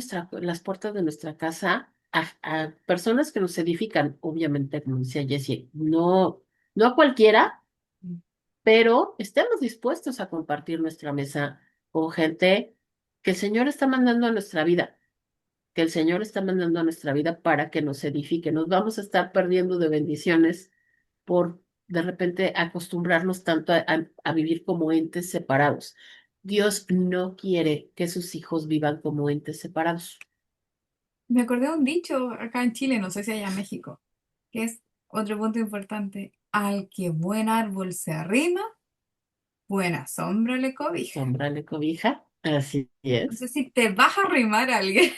las puertas de nuestra casa a personas que nos edifican, obviamente, como decía Jessie, no, no a cualquiera, pero estemos dispuestos a compartir nuestra mesa con gente que el Señor está mandando a nuestra vida, que el Señor está mandando a nuestra vida para que nos edifique. Nos vamos a estar perdiendo de bendiciones por de repente acostumbrarnos tanto a vivir como entes separados. Dios no quiere que sus hijos vivan como entes separados. Me acordé de un dicho acá en Chile, no sé si allá en México, que es otro punto importante. Al que buen árbol se arrima, buena sombra le cobija. Sombra le cobija, así es. Entonces, si te vas a arrimar a alguien,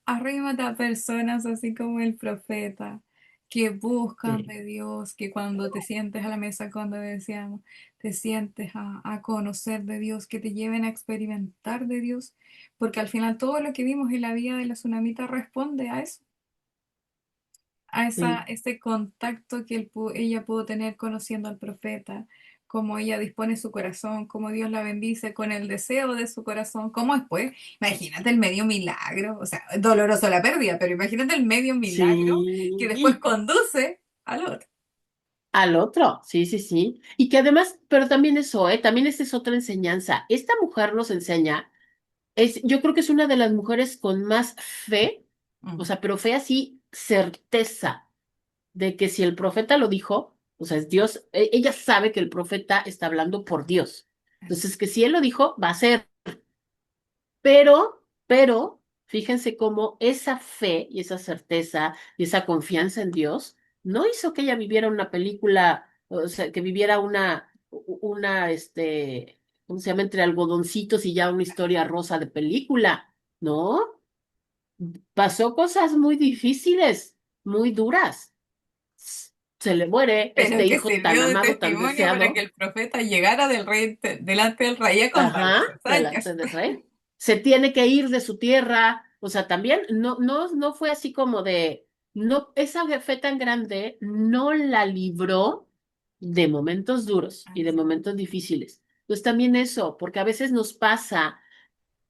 arrímate a personas así como el profeta, que buscan Sí, de Dios, que cuando te sientes a la mesa, cuando decíamos, te sientes a conocer de Dios, que te lleven a experimentar de Dios, porque al final todo lo que vimos en la vida de la tsunamita responde a eso, sí, ese contacto que ella pudo tener conociendo al profeta, cómo ella dispone su corazón, cómo Dios la bendice con el deseo de su corazón, cómo después, imagínate el medio milagro, o sea, doloroso la pérdida, pero imagínate el medio milagro que después Sí, conduce al otro. al otro, sí, sí, sí. Y que además, pero también eso, también esa es otra enseñanza. Esta mujer nos enseña, yo creo que es una de las mujeres con más fe, o Mm, sea, pero fe así, certeza de que si el profeta lo dijo, o sea, es Dios, ella sabe que el profeta está hablando por Dios. así. Entonces, que si él lo dijo, va a ser. Pero, fíjense cómo esa fe y esa certeza y esa confianza en Dios no hizo que ella viviera una película, o sea, que viviera ¿cómo se llama? Entre algodoncitos y ya una historia rosa de película, ¿no? Pasó cosas muy difíciles, muy duras. Se le muere Pero este que hijo tan sirvió de amado, tan testimonio para que deseado. el profeta llegara del rey, delante del rey a contarle Ajá, sus delante hazañas. del rey. Se tiene que ir de su tierra. O sea, también no fue así como de, no, esa fe tan grande no la libró de momentos duros y de momentos difíciles. Pues también eso, porque a veces nos pasa,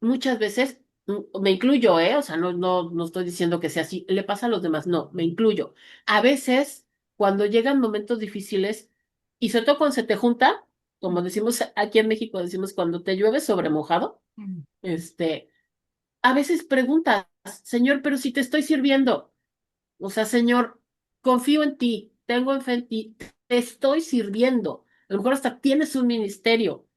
muchas veces, me incluyo, ¿eh? O sea, no estoy diciendo que sea así, le pasa a los demás, no, me incluyo. A veces, cuando llegan momentos difíciles, y sobre todo cuando se te junta, como decimos aquí en México, decimos cuando te llueve sobre mojado, Mm. este, a veces preguntas, Señor, pero si te estoy sirviendo, o sea, Señor, confío en ti, tengo fe en ti, te estoy sirviendo. A lo mejor hasta tienes un ministerio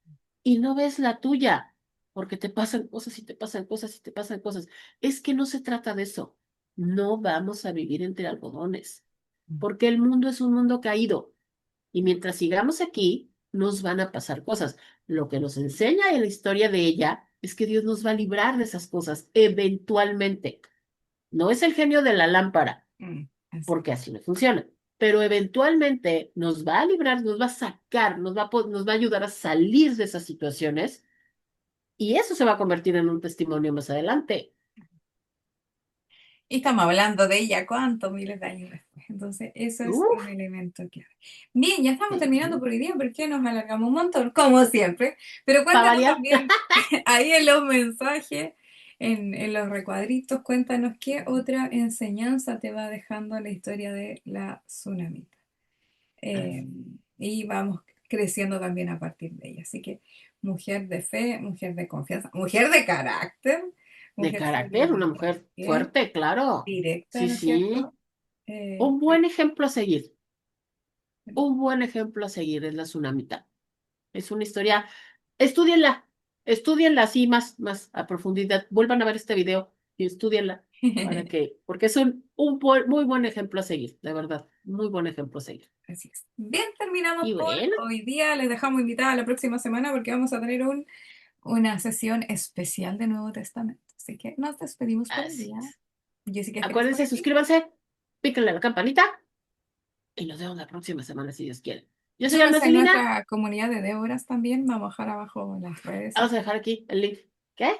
y no ves la tuya, porque te pasan cosas y te pasan cosas y te pasan cosas. Es que no se trata de eso. No vamos a vivir entre algodones, porque el mundo es un mundo caído y mientras sigamos aquí, nos van a pasar cosas. Lo que nos enseña en la historia de ella es que Dios nos va a librar de esas cosas eventualmente. No es el genio de la lámpara Así. porque así no funciona. Pero eventualmente nos va a librar, nos va a sacar, nos va a ayudar a salir de esas situaciones y eso se va a convertir en un testimonio más adelante. Y estamos hablando de ella cuántos miles de años después. Entonces, eso es un Uf, elemento clave. Bien, ya estamos terminando sí. por hoy día porque nos alargamos un montón, como siempre. Pero Para cuéntanos variar, también ahí en los mensajes, en los recuadritos, cuéntanos qué otra enseñanza te va dejando la historia de la tsunamita. Eh, y vamos creciendo también a partir de ella. Así que mujer de fe, mujer de confianza, mujer de carácter, de mujer carácter, una sobreviviente mujer también, fuerte, claro. directa, Sí, ¿no es sí. cierto? Eh, Un buen ejemplo a seguir. Un buen ejemplo a seguir es la tsunamita. Es una historia, estudienla, estudienla así más a profundidad. Vuelvan a ver este video y estudienla porque es muy buen ejemplo a seguir, de verdad, muy buen ejemplo a seguir. Así es. Bien, terminamos Y por bueno, hoy día. Les dejamos invitada la próxima semana porque vamos a tener una sesión especial de Nuevo Testamento. Así que nos despedimos por el así día. es. Jessica Jerez por Acuérdense, aquí. suscríbanse, píquenle a la campanita y nos vemos la próxima semana si Dios quiere. Yo soy Alma Súmense en Celina, nuestra comunidad de Déboras también. Vamos a dejar abajo las redes. vamos a dejar aquí el link. ¿Qué?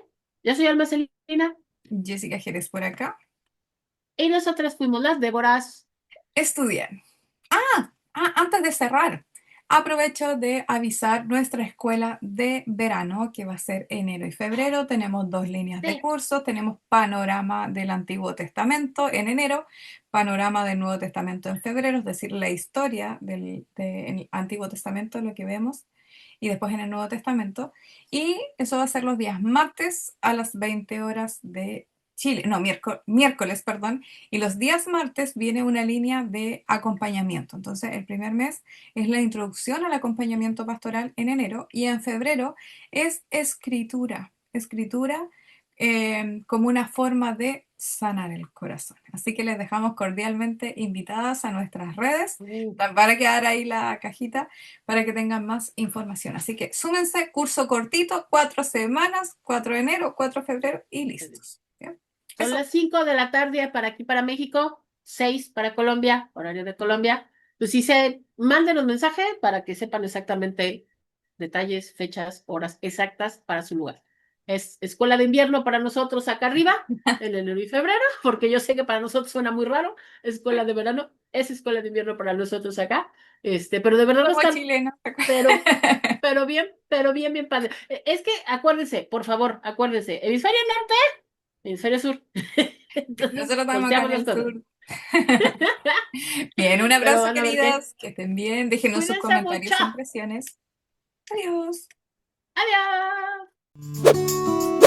Yo soy Alma Celina Jessica Jerez por acá. y nosotras fuimos las Déboras. Estudiar. Antes de cerrar, aprovecho de avisar nuestra escuela de verano, que va a ser enero y febrero. Tenemos dos líneas de Sí, cursos. Tenemos panorama del Antiguo Testamento en enero, panorama del Nuevo Testamento en febrero, es decir, la historia del Antiguo Testamento, lo que vemos, y después en el Nuevo Testamento. Y eso va a ser los días martes a las 20 horas de Chile, no, miércoles, perdón, y los días martes viene una línea de acompañamiento. Entonces, el primer mes es la introducción al acompañamiento pastoral en enero y en febrero es escritura, escritura como una forma de sanar el corazón. Así que les dejamos cordialmente invitadas a nuestras redes. uh, Para quedar ahí la cajita para que tengan más información. Así que súmense, curso cortito, 4 semanas, 4 de enero, 4 de febrero y listos. ¿Bien? son Eso. las 5 de la tarde para aquí, para México, 6 para Colombia, horario de Colombia. Pues sí, mándenos mensaje para que sepan exactamente detalles, fechas, horas exactas para su lugar. Es escuela de invierno para nosotros acá arriba, en enero y febrero, porque yo sé que para nosotros suena muy raro. Escuela de verano, es escuela de invierno para nosotros acá. Pero de verdad va a Somos estar, chilenos. pero, pero bien, bien padre. Es que acuérdense, por favor, acuérdense, hemisferio norte, hemisferio sur. Entonces, Nosotros estamos acá en volteamos las el cosas. sur. Bien, un Pero abrazo, van a ver que, queridas. Que estén bien. Déjenos sus cuídense comentarios mucho. e impresiones. Adiós. Adiós.